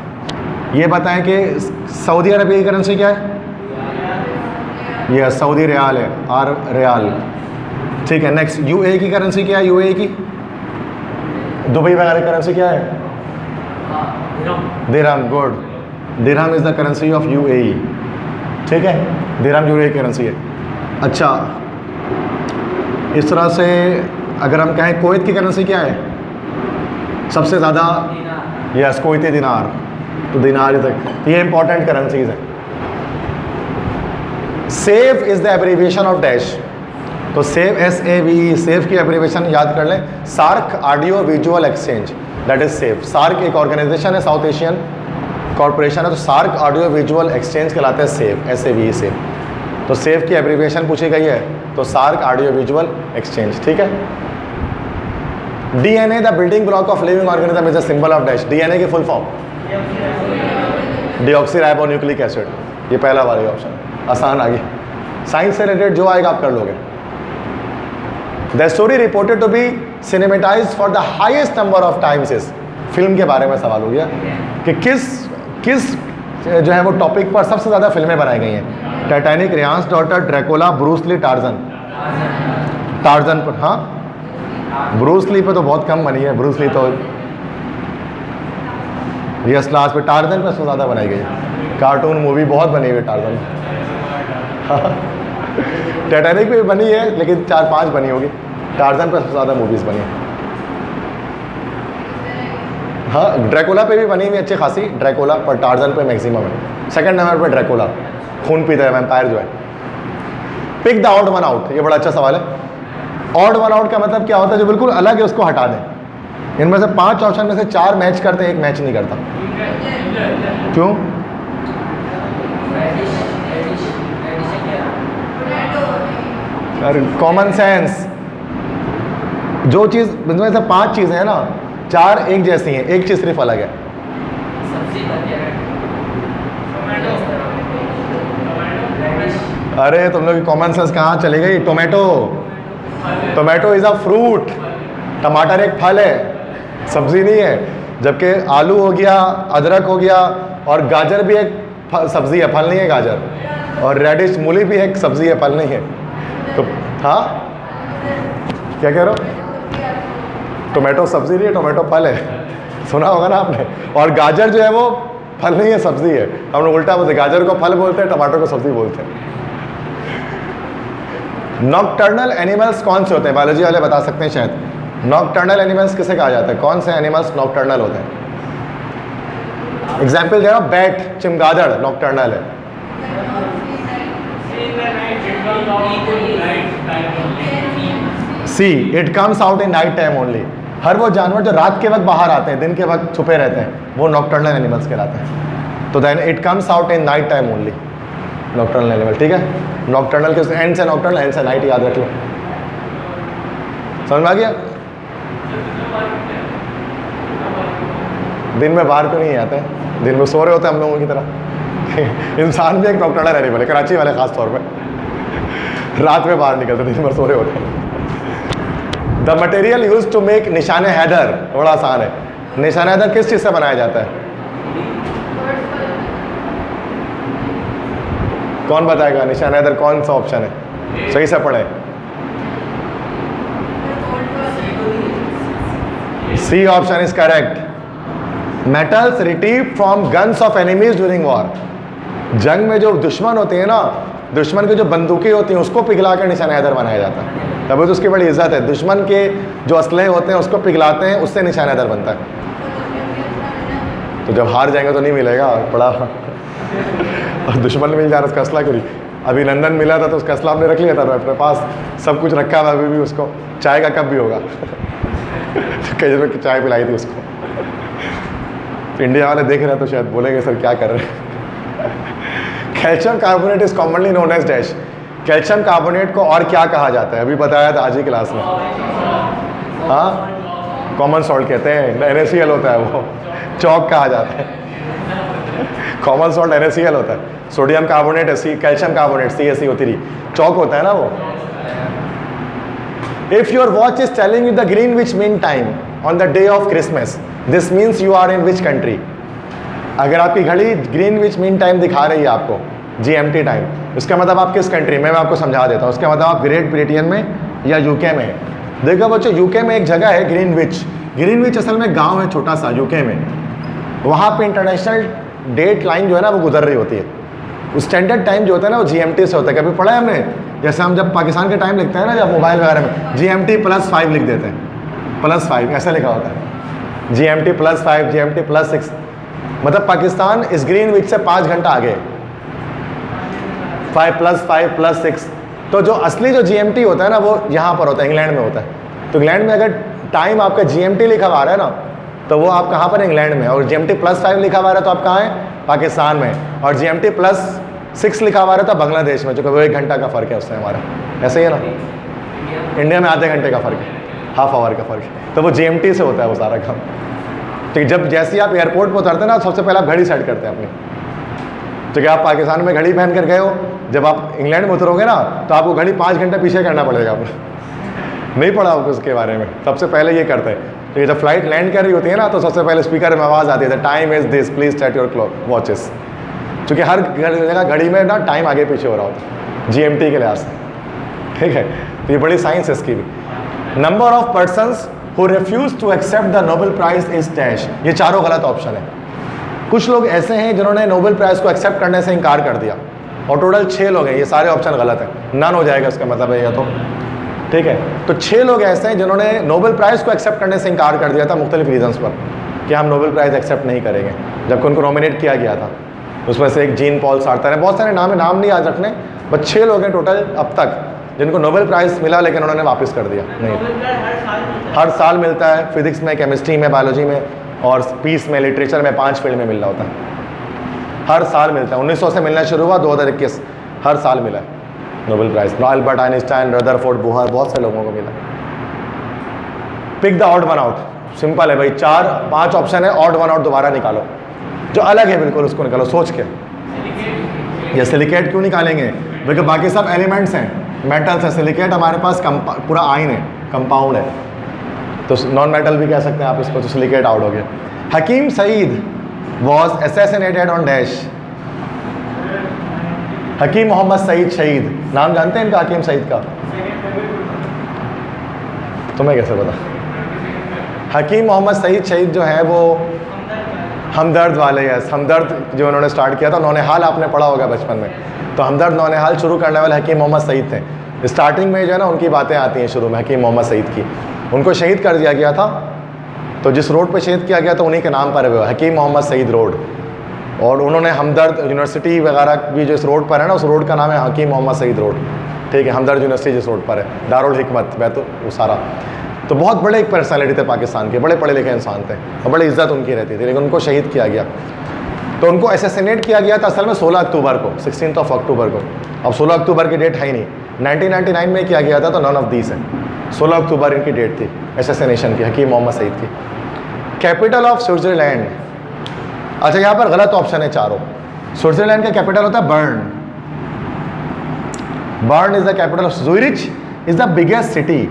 ये बताएं कि सऊदी अरबिया की करेंसी क्या है? यस, सऊदी रियाल है, आर रियाल, ठीक है। नेक्स्ट UAE की करेंसी क्या है? UAE की, दुबई वगैरह की करेंसी क्या है? Dirham, good, dirham is the currency of UAE, ठीक है, दिरहम UAE की करेंसी है। अच्छा, इस तरह से अगर हम कहें कुवैत की करेंसी क्या है सबसे ज़्यादा? यस, कुवैती दिनार, तो दिनार तक, तो ये इंपॉर्टेंट करेंसीज है। SAVE is the abbreviation of dash, तो सेव SAVE, सेव की एब्रीविएशन याद कर लें, SAARC audio visual exchange, that is SAVE. SAARC एक ऑर्गेनाइजेशन है, साउथ एशियन कॉर्पोरेशन है, तो सार्क ऑडियो विजुअल एक्सचेंज कहलाते हैं सेव, SAVE सेव। तो सेव की एब्रीविएशन पूछी गई है, तो सार्क ऑडियो विजुअल एक्सचेंज, ठीक है। DNA the building block of living organism is a symbol of dash. DNA की फुल फॉर्म डीऑक्सीराइबोन्यूक्लिक एसिड, ये पहला वाला ऑप्शन, आसान आ गया। साइंस से रिलेटेड जो आएगा आप कर लोगे। The story reported to be cinematised for the highest number of times is, film के बारे में सवाल हो गया कि किस जो है वो टॉपिक पर सबसे ज़्यादा फिल्में बनाई गई हैं। Titanic, Ryan's Daughter, Dracula, Bruce Lee, Tarzan. Tarzan पर, हाँ ब्रूस ली पे तो बहुत कम बनी है, ब्रूस ली तो यस लास्ट पे, टार्जन पे सबसे ज़्यादा बनाई गई है। कार्टून मूवी बहुत बनी हुई है टार्जन। टाइटैनिक पे भी बनी है लेकिन 4-5 बनी होगी, टार्जन पे सबसे ज़्यादा मूवीज़ बनी है। हाँ ड्रैकुला पे भी बनी हुई अच्छी खासी, ड्रैकुला पर टार्जन पे मैक्सिमम है। सेकंड नंबर पे ड्रैकुला, खून पीता है वैम्पायर जो है। Pick the odd one out, ये बड़ा अच्छा सवाल है। ऑड वन आउट का मतलब क्या होता है, जो बिल्कुल अलग है उसको हटा दें। इनमें से 5 ऑप्शन में से 4 मैच करते हैं, 1 मैच नहीं करता। क्यों? अरे कॉमन सेंस, जो चीज़ इनमें से 5 चीज़ें हैं ना, 4 एक जैसी हैं, एक चीज़ सिर्फ अलग है। अरे तुम लोग की कॉमन सेंस कहाँ चली गई? Tomato, tomato is a fruit, टमाटर एक फल है, सब्जी नहीं है। जबकि आलू हो गया, अदरक हो गया, और गाजर भी एक सब्जी है, फल नहीं है गाजर। और रेडिश मूली भी एक सब्जी है, फल नहीं है। तो हाँ क्या कह रहे हो? टोमेटो सब्जी नहीं है, टोमेटो फल है, सुना होगा ना आपने। और गाजर जो है वो फल नहीं है, सब्जी है। हम लोग उल्टा बोलते, गाजर को फल बोलते हैं, टमाटर को सब्जी बोलते हैं। नॉकटर्नल एनिमल्स कौन से होते हैं? बायोलॉजी वाले बता सकते हैं शायद। नॉकटर्नल एनिमल्स किसे कहा जाता है? कौन से एनिमल्स नॉकटर्नल होते हैं? एग्जाम्पल दे रहा हूं, बैट, चमगादड़ नॉकटर्नल है। See, it comes out in night time only. हर वो जानवर जो रात के वक्त बाहर आते हैं, दिन के वक्त छुपे रहते हैं, वो नॉकटर्नल एनिमल्स कहलाते हैं। तो then it comes out in night time only, nocturnal animal, ठीक है। नॉकटर्नल के एंड से नॉकटर्नल, एंड से नाइट, याद रख लो। समझ में आ गया? दिन में बाहर क्यों नहीं आते हैं? दिन में सो रहे होते हैं हम लोगों की तरह। इंसान भी एक नॉकटर्नल एनिमल है, कराची वाले खास तौर पे रात में बाहर निकलते, दिन भर सो रहे होते हैं। The material use to make Nishan-e Haider, बड़ा आसान है। निशाने हैदर किस चीज़ से बनाया जाता है? कौन बताएगा? निशाने हैदर कौन सा ऑप्शन है? सही से पढ़े। C option is correct. Metals retrieve from guns of enemies during war. जंग में जो दुश्मन होते हैं ना, दुश्मन की जो बंदूकें होती हैं, उसको पिघला कर निशाने हैदर बनाया जाता है। तभी तो उसकी बड़ी इज्जत है। दुश्मन के जो असलहे होते हैं उसको पिघलाते हैं, उससे निशाने हैदर बनता है। तो जब हार जाएंगे तो नहीं मिलेगा बड़ा। और दुश्मन मिल जा रहा, उसका असला क्यों नहीं? अभी लंदन मिला था तो उसका असला हमने रख लिया था अपने पास, सब कुछ रखा हुआ अभी भी उसको। चाय का कप भी होगा। कई जगह की चाय पिलाई थी उसको। इंडिया वाले देख रहे हैं तो शायद बोलेंगे सर क्या कर रहे हैं। Calcium carbonate is commonly known as dash. Calcium carbonate को और क्या कहा जाता है? अभी बताया था आज ही क्लास में। हाँ कॉमन सॉल्ट कहते हैं, NaCl होता है वो। चौक कहा जाता है। कॉमन सॉल्ट NaCl होता है। Sodium carbonate calcium carbonate CaCO3 chalk होता है ना वो। If your watch is telling you the Greenwich mean time on the day of Christmas, this means you are in which country? अगर आपकी घड़ी Greenwich mean time दिखा रही है आपको, GMT टाइम, इसका मतलब आप किस कंट्री में? मैं आपको समझा देता हूँ। उसका मतलब आप ग्रेट ब्रिटेन में या UK में। देखो बच्चों, UK में एक जगह है ग्रीनविच। ग्रीनविच असल में गांव है छोटा सा UK में। वहाँ पे इंटरनेशनल डेट लाइन जो है ना वो गुजर रही होती है। स्टैंडर्ड टाइम जो होता है ना वो GMT से होता है। कभी पढ़ा है हमने? जैसे हम जब पाकिस्तान के टाइम लिखते हैं ना, जब मोबाइल वगैरह में GMT +5 लिख देते हैं, +5 ऐसा लिखा होता है। GMT +5, GMT +6, मतलब पाकिस्तान इस ग्रीनविच से 5 घंटा आगे। 5 + 5 + 6 तो जो असली जो GMT होता है ना वो यहाँ पर होता है, इंग्लैंड में होता है। तो इंग्लैंड में अगर टाइम आपका GMT लिखा हुआ है ना तो वो आप कहाँ पर, इंग्लैंड में। और GMT +5 लिखा हुआ है तो आप कहाँ हैं, पाकिस्तान में। और GMT +6 लिखा हुआ है तो बांग्लादेश में, जो कि वो 1 घंटा का फ़र्क है उससे हमारा। ऐसे ही है ना, इंडिया में आधे घंटे का फ़र्क है, हाफ आवर का फ़र्क है। तो वो GMT से होता है वो सारा काम। तो जब जैसे ही आप एयरपोर्ट पर उतरते हैं ना, सबसे पहले आप घड़ी सेट करते हैं अपनी। तो क्या आप पाकिस्तान में घड़ी पहन कर गए हो, जब आप इंग्लैंड में उतरोगे ना तो आपको घड़ी 5 घंटे पीछे करना पड़ेगा। आपने नहीं पढ़ा आपको उसके बारे में, सबसे पहले ये करते हैं। तो ये जब फ्लाइट लैंड कर रही होती है ना तो सबसे पहले स्पीकर में आवाज़ आती है, time is this, please set your clock watches. क्योंकि हर जगह घड़ी में ना टाइम आगे पीछे हो रहा होता है GMT के लिहाज से, ठीक है। तो ये बड़ी साइंस है इसकी भी। Number of persons who refuse to accept the Nobel prize is dash. ये चारों गलत ऑप्शन है। कुछ लोग ऐसे हैं जिन्होंने नोबेल प्राइज़ को एक्सेप्ट करने से इनकार कर दिया, और टोटल 6 लोग हैं। ये सारे ऑप्शन गलत हैं, नन हो जाएगा इसका मतलब है या तो, ठीक है। तो 6 लोग ऐसे हैं जिन्होंने नोबेल प्राइज़ को एक्सेप्ट करने से इनकार कर दिया था मुख्तलिफ रीजंस पर, कि हम नोबेल प्राइज़ एक्सेप्ट नहीं करेंगे, जबकि उनको नॉमिनेट किया गया था। उसमें से एक जीन पॉल सार्टर है, बहुत सारे नाम है, नाम नहीं याद रखने, बस 6 लोग हैं टोटल अब तक जिनको नोबेल प्राइज़ मिला, लेकिन उन्होंने वापस कर दिया। नहीं, हर साल मिलता है, फिजिक्स में, केमिस्ट्री में, बायोलॉजी में, और पीस में, लिटरेचर में, 5 फील्ड में मिल रहा होता है। हर साल मिलता है। 1900 से मिलना शुरू हुआ, 2021 हर साल मिला है Nobel prize. Albert Einstein, Rutherford, Bohr, बहुत से लोगों को मिला। Pick the odd one out. Simple है भाई, 4-5 ऑप्शन है, ऑड वन आउट दोबारा निकालो, जो अलग है बिल्कुल, उसको निकालो सोच के। ये सिलिकेट क्यों निकालेंगे, क्योंकि बाकी सब एलिमेंट्स हैं, मेटल्स है। सिलिकेट हमारे पास पूरा आयन है, कंपाउंड है, तो नॉन मेटल भी कह सकते हैं आप इसको। तो सिलिकेट आउट हो गया। Hakeem Saeed was assassinated on dash. Hakeem Mohammed Saeed शहीद, नाम जानते हैं इनका, हकीम सईद का? तुम्हें कैसे पता? हकीम मोहम्मद सईद शहीद जो है वो हमदर्द वाले हैं। हमदर्द जो उन्होंने स्टार्ट किया था, नौनिहाल आपने पढ़ा होगा बचपन में, तो हमदर्द नौनिहाल शुरू करने वाले हकीम मोहम्मद सईद थे। स्टार्टिंग में जो है ना उनकी बातें आती हैं शुरू में, हकीम मोहम्मद सईद की। उनको शहीद कर दिया गया था, तो जिस रोड पे शहीद किया गया था उन्हीं के नाम पर है वो, हकीम मोहम्मद सईद रोड। और उन्होंने हमदर्द यूनिवर्सिटी वगैरह भी जो इस रोड पर है ना, उस रोड का नाम है हकीम मोहम्मद सईद रोड, ठीक है। हमदर्द यूनिवर्सिटी जिस रोड पर है, दारुल हिकमत, बैतुल, वो सारा। तो बहुत बड़े एक पर्सनैलिटी थे पाकिस्तान के, बड़े पढ़े लिखे इंसान थे और बड़ी इज्जत उनकी रहती थी, लेकिन उनको शहीद किया गया। तो उनको असैसिनेट किया गया था असल में 16 अक्टूबर को, 16 अक्टूबर को। अब 16 अक्टूबर की डेट है ही नहीं, 1999 में किया गया था, तो नन ऑफ दीस है। 16 अक्टूबर इनकी डेट थी असैसिनेशन की, हकीम मोहम्मद सईद की। Capital of Switzerland. अच्छा, यहाँ पर गलत ऑप्शन है चारों। स्विट्जरलैंड का कैपिटल होता है burn. Burn is the capital of. Zurich is the biggest city.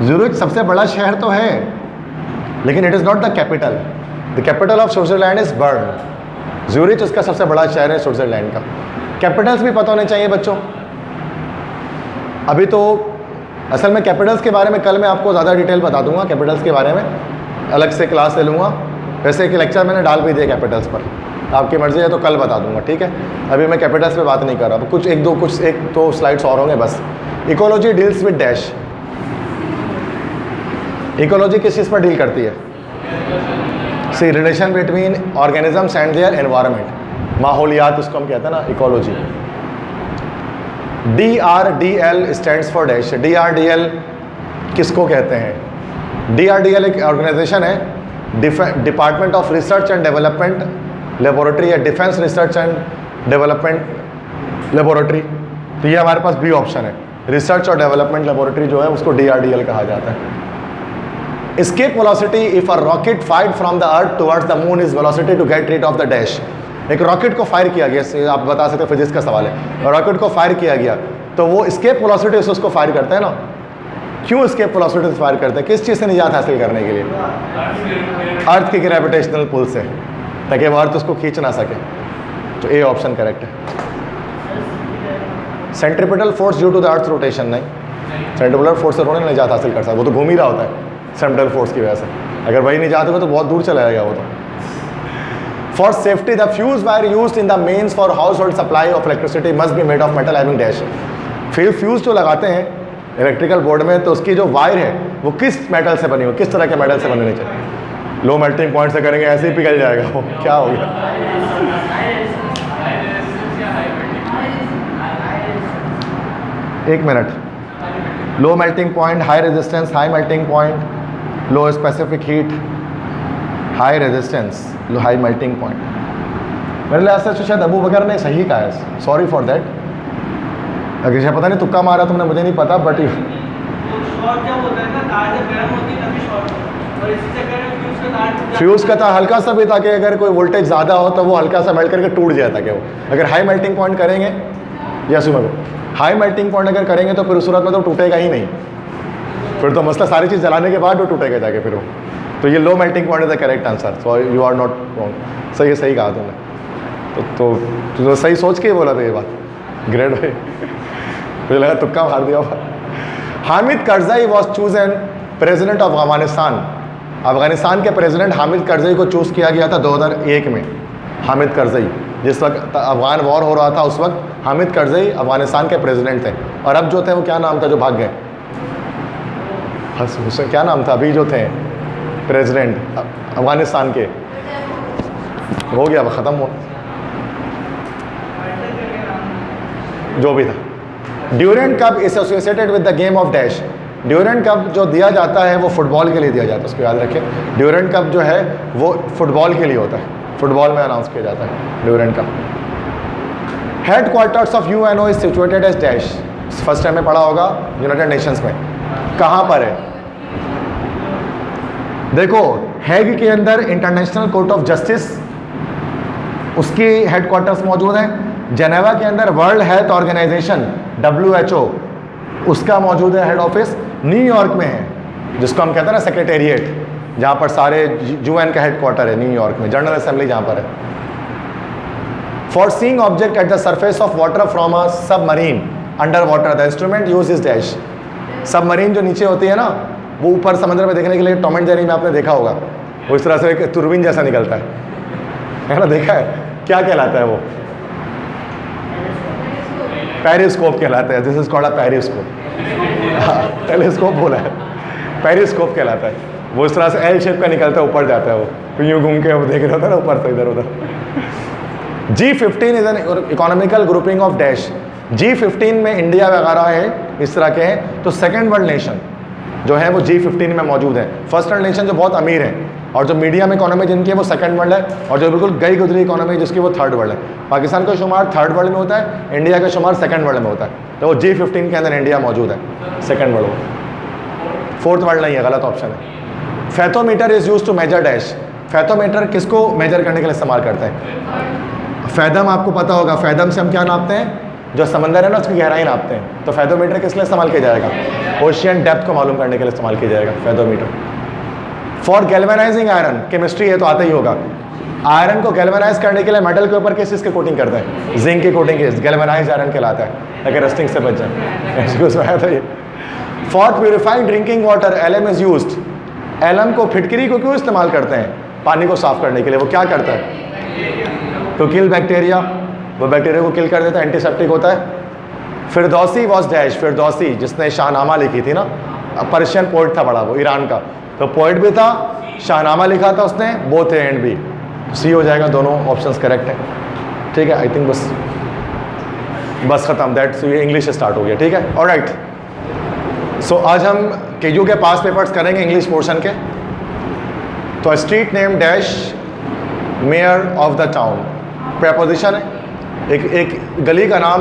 Zurich सबसे बड़ा शहर तो है, लेकिन it is not the capital. The capital of Switzerland is burn. Zurich उसका सबसे बड़ा शहर है स्विट्जरलैंड का। कैपिटल्स भी पता होने चाहिए बच्चों। अभी तो असल में कैपिटल्स के बारे में कल मैं आपको ज़्यादा डिटेल बता दूंगा, कैपिटल्स के बारे में अलग से क्लास ले लूँगा। वैसे एक लेक्चर मैंने डाल भी दिया कैपिटल्स पर, आपकी मर्ज़ी है तो कल बता दूंगा, ठीक है। अभी मैं कैपिटल्स पे बात नहीं कर रहा, कुछ एक दो स्लाइड्स और होंगे बस। Ecology deals with dash. Ecology किस चीज़ पर डील करती है? C relation between organisms and their environment, माहौलियात उसको हम कहते हैं ना, ecology. DRDL stands for dash. DRDL किसको कहते हैं? DRDL एक ऑर्गेनाइजेशन है, department of research and development laboratory, या defence research and development laboratory. तो ये हमारे पास बी ऑप्शन है, रिसर्च और डेवलपमेंट लेबोरेटरी जो है उसको DRDL कहा जाता है। Escape velocity if a rocket fired from the earth towards the moon is velocity to get rid of the dash. एक रॉकेट को फायर किया गया, आप बता सकते हो, फिजिक्स का सवाल है। रॉकेट को फायर किया गया तो वो एस्केप वेलोसिटी से उसको फायर करते हैं ना। क्यों एस्केप वेलोसिटी से फायर करते हैं? किस चीज़ से निजात हासिल करने के लिए? अर्थ की ग्रेविटेशनल पुल से, ताकि वो अर्थ उसको खींच ना सके। तो ए ऑप्शन करेक्ट है। Centripetal force due to the earth rotation, नहीं, सेंट्रीपिटल फोर्स से थोड़ी निजात हासिल कर सकता, वो तो घूम ही रहा होता है सेंट्रल फोर्स की वजह से। अगर वही निजात होगा तो बहुत दूर चला जाएगा वो तो। For safety the fuse wire used in the mains for household supply of electricity must be made of metal having dash. फिर फ्यूज जो लगाते हैं इलेक्ट्रिकल बोर्ड में, तो उसकी जो वायर है वो किस मेटल से बनी हो, किस तरह के मेटल से बननी चाहिए? लो मेल्टिंग पॉइंट से करेंगे ऐसे ही पिघल जाएगा वो, क्या हो गया? एक minute, low melting point, high resistance, high melting point, low specific heat, high resistance, low high melting point. मेरे लिहाज से शायद अबू बकर ने सही कहा है, सॉरी फॉर दैट, अगर शायद पता नहीं तुक्का मारा तुमने, मुझे नहीं पता, बट फ्यूज़ का था हल्का सा भी, ताकि अगर कोई वोल्टेज ज़्यादा हो तो वो हल्का सा मेल्ट करके टूट जाए, ताकि वो अगर हाई मेल्टिंग पॉइंट करेंगे, या सुनो, हाई मेल्टिंग पॉइंट अगर करेंगे तो फिर उस सूरत में तो टूटेगा ही नहीं, फिर तो मसला सारी चीज़ जलाने के बाद वो टूटेगा जाके फिर वो। तो ये low melting point is the correct answer, so you are not wrong, सही सही कहा तुमने। तो सही सोच के ही बोला था ये बात, ग्रेट भाई, मुझे लगा तुक्का मार दिया। Hamid Karzai was chosen president of Afghanistan. Afghanistan के प्रेसिडेंट हामिद करज़ई को चूज़ किया गया था 2001 में। हामिद करज़ई, जिस वक्त अफगान वॉर हो रहा था उस वक्त हामिद करज़ई अफगानिस्तान के प्रेसिडेंट थे, और अब जो थे वो क्या नाम था जो भाग गए, क्या नाम था अभी जो थे प्रेसिडेंट अफगानिस्तान के, हो गया अब ख़त्म हो, जो भी था। Durand cup is associated with the game of dash. Durand cup जो दिया जाता है वो फुटबॉल के लिए दिया जाता है, उसको याद रखें। ड्यूरेंट कप जो है वो फुटबॉल के लिए होता है, फुटबॉल में अनाउंस किया जाता है Durand cup. Headquarters of UNO is situated as dash. First time में पढ़ा होगा यूनाइटेड नेशंस में, कहाँ पर है? देखो, हैग के अंदर इंटरनेशनल कोर्ट ऑफ जस्टिस, उसकी हेड क्वार्टर्स मौजूद हैं। जेनेवा के अंदर वर्ल्ड हेल्थ ऑर्गेनाइजेशन WHO, उसका मौजूद है हेड ऑफिस। न्यूयॉर्क में है, जिसको हम कहते हैं ना सेक्रेटेरिएट, जहाँ पर सारे UN का हेड क्वार्टर है न्यूयॉर्क में, जनरल असेंबली जहाँ पर है। For seeing object at the surface of water from a submarine under water the instrument use is dash. Submarine जो नीचे होती है ना, वो ऊपर समुद्र में देखने के लिए टॉम एंड जेरी में आपने देखा होगा, वो इस तरह से एक तुरबीन जैसा निकलता है ना, देखा है? क्या कहलाता है वो? पेरिस्कोप कहलाता है। This is called a periscope, telescope बोला है, पेरिस्कोप कहलाता है। वो इस तरह से एल शेप का निकलता है, ऊपर जाता है वो, तो यूँ घूम के वो देख रहा होता है ना ऊपर से इधर उधर। G15 is an economical grouping of dash. G15 में इंडिया वगैरह है, इस तरह के हैं। तो सेकेंड वर्ल्ड नेशन जो है वो G15 में मौजूद है। फर्स्ट वर्ल्ड नेशन जो बहुत अमीर है और जो मीडियम इकोनॉमी जिनकी है वो सेकंड वर्ल्ड है, और जो बिल्कुल गई गुजरी इकोनॉमी जिसकी वो थर्ड वर्ल्ड है। पाकिस्तान का शुमार थर्ड वर्ल्ड में होता है, इंडिया का शुमार सेकंड वर्ल्ड में होता है। तो वो G15 के अंदर इंडिया मौजूद है, सेकंड वर्ल्ड। फोर्थ वर्ल्ड नहीं है, गलत ऑप्शन है। Fathometer is use to measure dash. Fathometer किसको मेजर करने के लिए इस्तेमाल करते हैं? फैदम आपको पता होगा, फैदम से हम क्या नापते हैं? जो समंदर है ना उसकी गहराई नापते हैं। तो फैथोमीटर किस लिए इस्तेमाल किया जाएगा? ओशियन डेप्थ को मालूम करने के लिए इस्तेमाल किया जाएगा fathometer. For galvanising iron, chemistry है तो आता ही होगा। आयरन को गैल्वेनाइज करने के लिए मेटल के ऊपर किस चीज़ की कोटिंग करते हैं? जिंक की कोटिंग की, गैल्वेनाइज आयरन कहलाता है, ताकि रस्टिंग से बच जाए। उसमें आया था ये। For purifying drinking water LM is used. LM को, फिटकरी को क्यों इस्तेमाल करते हैं? पानी को साफ करने के लिए। वो क्या करता है? तो किल बैक्टीरिया, वो बैक्टीरिया को किल कर देता है, एंटीसेप्टिक होता है। Firdausi was dash. फिरदौसी जिसने शाहनामा लिखी थी ना, पर्शियन पोइट था बड़ा, वो ईरान का, तो पोइट भी था, शाहनामा लिखा था उसने, बोथ ए एंड बी। सी हो जाएगा, दोनों ऑप्शंस करेक्ट है। ठीक है, आई थिंक बस खत्म, दैट ये इंग्लिश स्टार्ट हो गया। ठीक है, ऑलराइट। सो आज हम KU के पास पेपर्स करेंगे इंग्लिश पोर्शन के। तो street name dash mayor of the town, preposition है। एक गली का नाम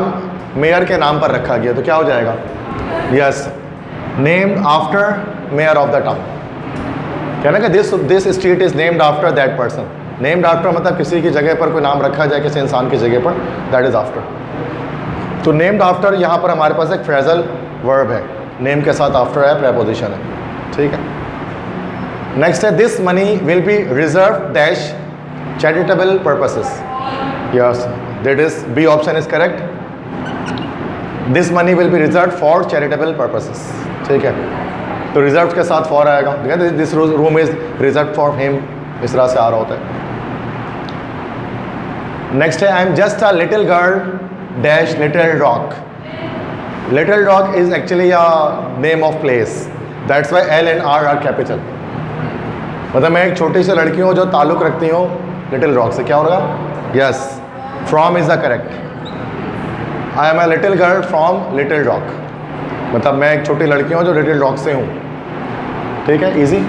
मेयर के नाम पर रखा गया, तो क्या हो जाएगा? Yes, named after mayor of the town. कहना कि this street is named after that person. Named after मतलब किसी की जगह पर कोई नाम रखा जाए, किसी इंसान की जगह पर, दैट इज आफ्टर। तो नेम्ड आफ्टर यहाँ पर हमारे पास एक फ्रेजल वर्ब है, नेम के साथ आफ्टर है, प्रेपोजिशन है। ठीक है, नेक्स्ट है this money will be reserve dash charitable purposes. Yes, that is B option is correct. This money will be reserve for charitable purposes. ठीक है, तो रिजर्व के साथ फॉर आएगा। This room is reserve for him, इस तरह से आ रहा होता है। नेक्स्ट है I am just a little girl dash Little Rock. Little Rock is actually a name of place, that's why L and R are capital. मतलब मैं एक छोटी सी लड़की हूँ जो ताल्लुक़ रखती हूँ लिटिल रॉक से। क्या होगा? Yes, from is the correct. I am a little girl from little rock. मतलब मैं एक छोटी लड़की हूँ जो लिटिल रॉक से हूँ, ठीक है, easy.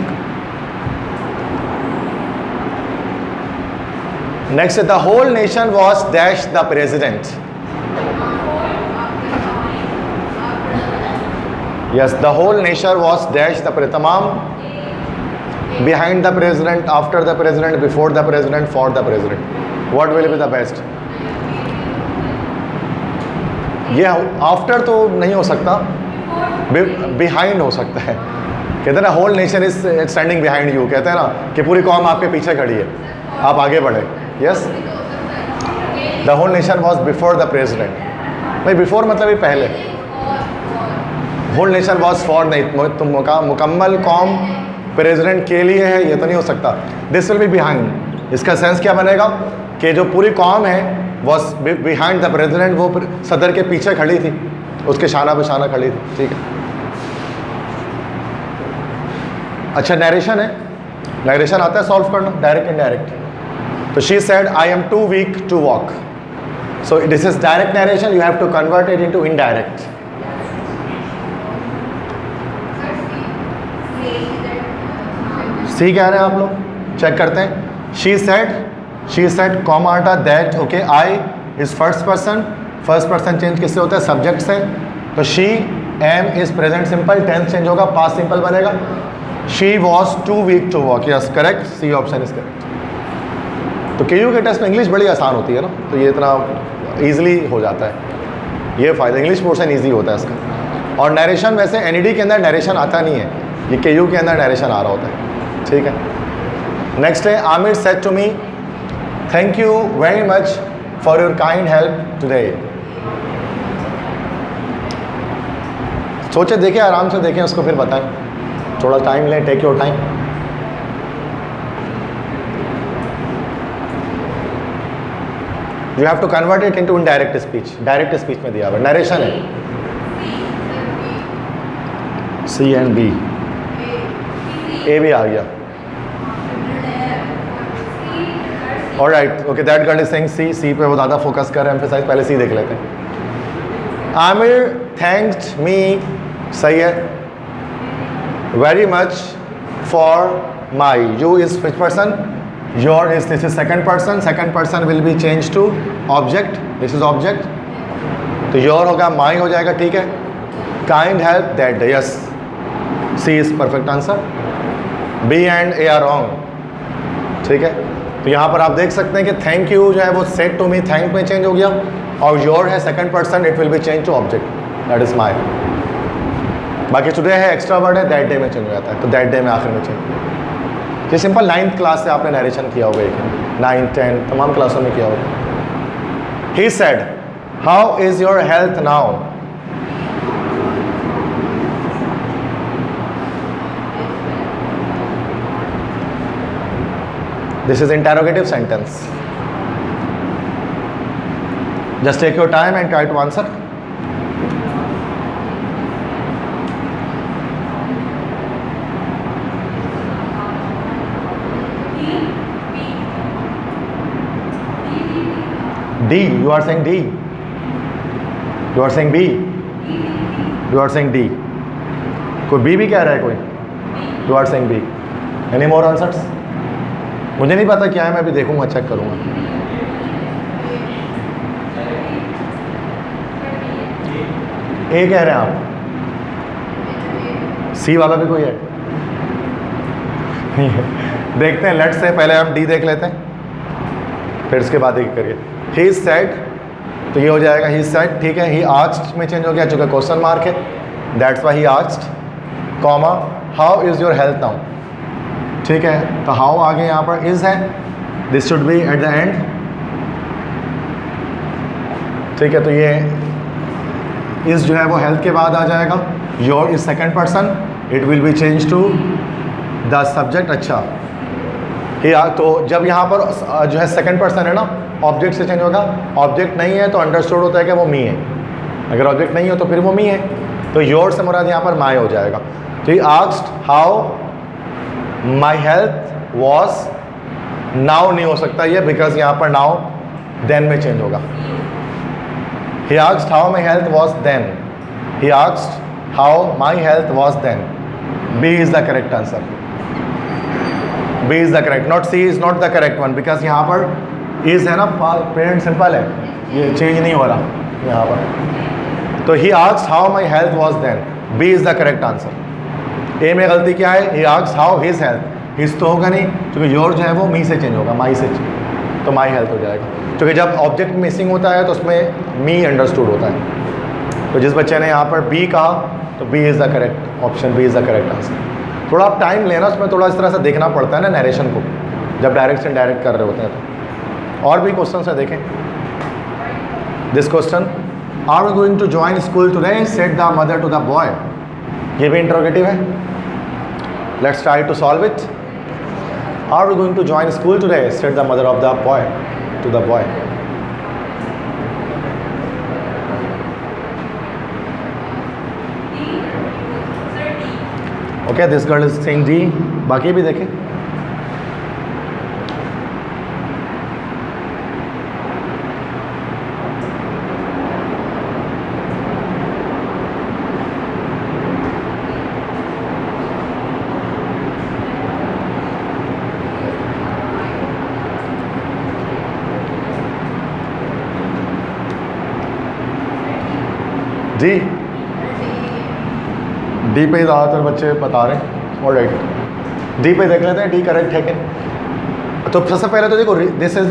Next, the whole nation was dash the president. Yes, the whole nation was dash the, तमाम behind the president, after the president, before the president, for the president. What will be the best? ये after तो नहीं हो सकता, behind हो सकता है। कहते हैं ना whole nation is standing behind you, कहते हैं ना कि पूरी कौम आपके पीछे खड़ी है, आप आगे बढ़े। Yes, the whole nation was before the president. भाई बिफोर मतलब ये पहले, होल नेशन वॉज फॉर नहीं, तुम मुकम्मल कौम प्रेसिडेंट के लिए है, ये तो नहीं हो सकता। दिस विल बी बिहाइंड, इसका सेंस क्या बनेगा कि जो पूरी कौम है वॉज बिहाइंड द प्रेसिडेंट, वो सदर के पीछे खड़ी थी, उसके शाना पे शाना खड़ी थी, ठीक है। अच्छा, नरेशन है, नरेशन आता है सॉल्व करना, डायरेक्ट इनडायरेक्ट। तो she said I am too weak to walk, so this is direct narration, you have to convert it into indirect. C कह रहे हैं आप लोग, चेक करते हैं। शी सेड कॉमा हटा that, okay, I is first person change किससे होता है, सब्जेक्ट से। तो she am is present simple, tense change होगा, पास्ट सिंपल बनेगा। She was too weak to walk, yes correct, C option is correct. तो केयू के टेस्ट में इंग्लिश बड़ी आसान होती है ना, तो ये इतना ईजिली हो जाता है, ये फ़ायदा, इंग्लिश पोर्शन ईजी होता है इसका। और नरेशन वैसे एनईडी के अंदर नरेशन आता नहीं है, ये केयू के अंदर नरेशन आ रहा होता है, ठीक है। नेक्स्ट है, Aamir said to me thank you very much for your kind help today. सोचे, देखें, आराम से देखें उसको, फिर बताएं, थोड़ा टाइम लें, take your time. You have to convert it into indirect speech, direct speech में दिया हुआ नरेशन है। सी एंड बी, ए भी आ गया। Alright, okay, that girl is saying C, C पे वो ज़्यादा फोकस कर रहे हैं, एम्फसाइज पहले सी देख लेते हैं। आमिर थैंक्ड मी, सही है, very much for my, you is fifth person, your is, this is second person will be change to object, this is object, तो योर होगा, माई हो जाएगा, ठीक है। Kind help that day, yes, C is perfect answer, B and A are wrong, ठीक है। तो यहाँ पर आप देख सकते हैं कि थैंक यू जो है वो सेड टू मी, थैंक में चेंज हो गया, और योर है second person, it will be change to object, that is my. बाकी टुडे है एक्स्ट्रा वर्ड है, दैट डे में चेंज हो जाता है, तो दैट डे में आखिर में चेंज। ये सिंपल 9th क्लास से आपने नरेशन किया होगा, एक 9, 10 तमाम क्लासों में किया होगा। He said how is your health now, this is interrogative sentence. Just take your time and try to answer. D, you are saying D, you are saying B, you are saying D, कोई B भी कह रहा है कोई, you are saying B. Any more answers? मुझे नहीं पता क्या है, मैं भी देखूंगा, चेक करूंगा। ए कह रहे हैं आप, सी वाला भी कोई है? देखते हैं, लेट्स से पहले हम डी देख लेते हैं, फिर उसके बाद एक करिए। ही सेड, तो ये हो जाएगा ही सेड, ठीक है। ही आस्क्ड में चेंज हो गया, चूंकि क्वेश्चन मार्क है, that's why he asked, comma how is your health now, ठीक है। तो हाउ आगे यहाँ पर इज है, this should be at the end, ठीक है। तो ये इस जो है वो हेल्थ के बाद आ जाएगा, your is second person, it will be change to the subject. अच्छा, तो जब यहाँ पर जो है सेकंड पर्सन है ना, ऑब्जेक्ट से चेंज होगा, ऑब्जेक्ट नहीं है तो अंडरस्टूड होता है कि वो मी है, अगर ऑब्जेक्ट नहीं हो तो फिर वो मी है, तो योर से मुराद यहाँ पर माई हो जाएगा। तो he asked how my health was, now नहीं हो सकता ये, बिकॉज यहाँ पर नाउ देन में चेंज होगा। He asked how my health was then, he asked how my health was then, B is the correct answer, B is the correct, not C is not the correct one, because यहाँ पर is है ना, present simple है, ये change नहीं हो रहा यहाँ पर। तो he asked how my health was then, B is the correct answer. A में गलती क्या है, he asked how his health, his तो होगा नहीं क्योंकि योर जो है वो मी से चेंज होगा, माई से, तो माई हेल्थ हो जाएगा, क्योंकि जब ऑब्जेक्ट मिसिंग होता है तो उसमें मी अंडरस्टूड होता है। तो जिस बच्चे ने यहाँ पर बी कहा तो B is the correct option, B is the correct answer. थोड़ा आप टाइम लेना, उसमें थोड़ा इस तरह से देखना पड़ता है ना नरेशन को, जब डायरेक्ट से इनडायरेक्ट कर रहे होते हैं तो। और भी क्वेश्चन है देखें। This question, are we going to join school today, said the mother to the boy, ये भी इंट्रोगेटिव है। Let's try to solve it. Are we going to join school today, said the mother of the boy to the boy. Okay, this girl is saying D, बाकी भी देखें। जी, D पे ज़्यादातर बच्चे बता रहे हैं। ऑल राइट, डी पे देख लेते हैं डी करेक्ट है कि। तो सबसे पहले तो देखो, दिस इज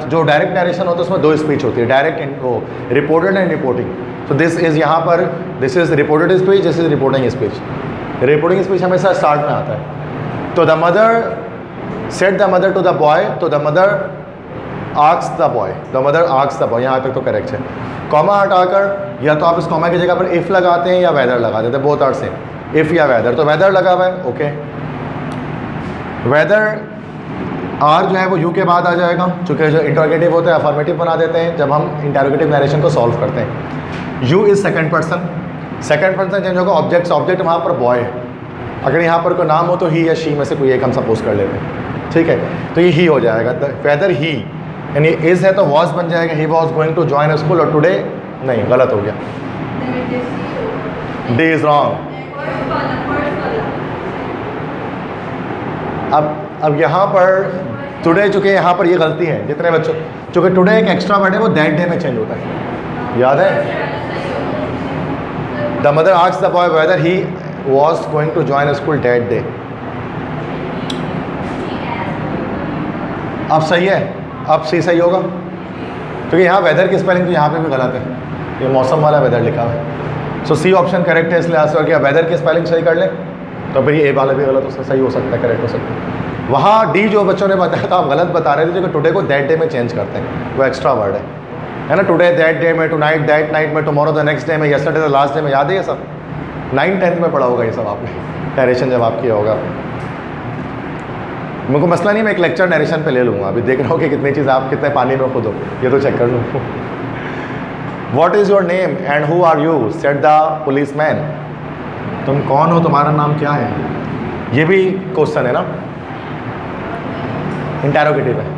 जो डायरेक्ट नरेशन होता है उसमें दो स्पीच होती है, डायरेक्ट वो रिपोर्टेड एंड रिपोर्टिंग। तो दिस इज़ यहाँ पर this is reported speech, this is reporting speech. Reporting speech हमेशा स्टार्ट में आता है। तो the mother said the mother to the boy, तो the mother asked the boy, the mother asked the boy, यहाँ तक तो करेक्ट है। कॉमा हटाकर या तो आप इस कॉमा की जगह पर इफ़ लगाते हैं या वेदर लगा देते हैं, बोथ आर सेम, इफ़ या वेदर। तो वेदर लगा हुआ है, ओके। वेदर आर जो है वो यू के बाद आ जाएगा, चूँकि जो इंटरोगेटिव होता है अफर्मेटिव बना देते हैं जब हम इंटरोगेटिव नरेशन को सॉल्व करते हैं। You is second person, second person change होगा, ऑब्जेक्ट ऑब्जेक्ट वहाँ पर बॉय है। अगर यहाँ पर कोई नाम हो तो ही या शी में से कोई एक हम सपोज कर लेते हैं, ठीक है। तो ये ही हो जाएगा, वेदर ही, यानी इज़ है तो वॉज बन जाएगा, he was going to join school, और टुडे नहीं, गलत हो गया, डी इज़ रॉन्ग। अब यहाँ पर टुडे, चूँकि यहाँ पर ये गलती है जितने बच्चों, चूँकि टुडे एक एक्स्ट्रा वर्ड है वो दैट डे में चेंज होता है, याद है। The mother asked the boy whether he was going to join school that day. अब सही है, अब सी सही होगा, क्योंकि यहाँ वेदर की स्पेलिंग तो यहाँ पे भी गलत है, ये मौसम वाला वेदर लिखा हुआ है। सो सी ऑप्शन करेक्ट है, इसलिए आंसर किया। वेदर की स्पेलिंग सही कर लें तो फिर ये ए वाला भी गलत, उससे सही हो सकता है, करेक्ट हो सकता है। वहाँ डी जो बच्चों ने बताया था आप गलत बता रहे थे, जो टुडे को दैट डे में चेंज करते हैं, वो एक्स्ट्रा वर्ड है ना। टुडे दैट डे में, टू नाइट दैट नाइट में, टुमारो द नेक्स्ट डे में, यस्टरडे द लास्ट डे में, याद है ये सब? 9th-10th में पढ़ा होगा ये सब आपने, नरेशन जब आप किया होगा। मेरे को मसला नहीं, मैं एक लेक्चर नरेशन पे ले लूँगा, अभी देख रहा हूँ कि कितनी चीज़ आप कितने पानी में खुद हो, ये तो चेक कर लूँ। What is your name and who are you, said the policeman, तुम कौन हो, तुम्हारा नाम क्या है। ये भी क्वेश्चन है ना, इंटरोगेटिव है।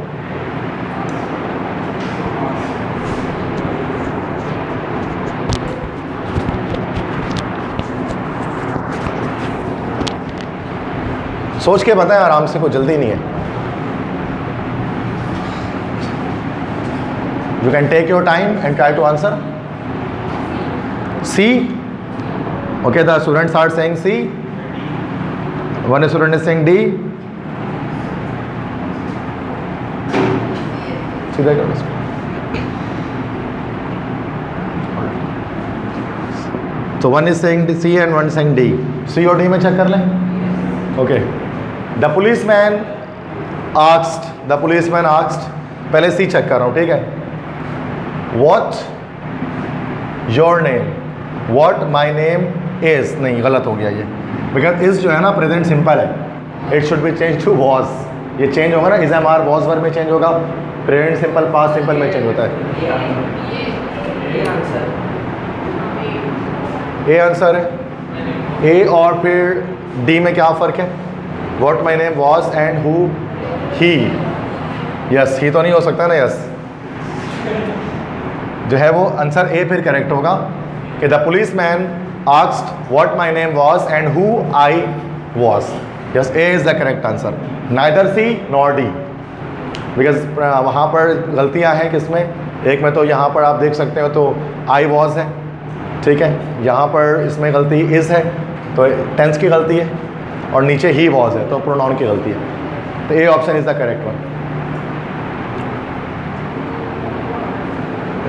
सोच के बताएं आराम से, कोई जल्दी नहीं है। You can take your time and try to answer. See, okay, the students are saying C, one student is saying D. सीधा करो इसको। तो one is saying C and one is saying D. C और D में check कर लें। Okay. The policeman asked, the policeman asked, पहले C check कर रहा हूँ, ठीक है। What your name, what my name is, नहीं गलत हो गया ये, बिकॉज इज जो है ना प्रेजेंट सिंपल है, it should be change to was, ये चेंज होगा ना, is am are was verb में चेंज होगा, प्रेजेंट सिंपल पास्ट सिंपल में चेंज होता है। ए आंसर है, ए और फिर डी में क्या फ़र्क है, what my name was and who he, yes he तो नहीं हो सकता ना, यस जो है वो आंसर ए फिर करेक्ट होगा कि the police man asked what my name was and who I was. Yes, A is the correct answer. Neither C nor D. Because वहाँ पर गलतियाँ हैं किसमें, एक में तो यहाँ पर आप देख सकते हो तो I was है, ठीक है, यहाँ पर इसमें गलती is है तो टेंस की गलती है, और नीचे he was है तो प्रोनाउन की गलती है, तो A option is the correct one.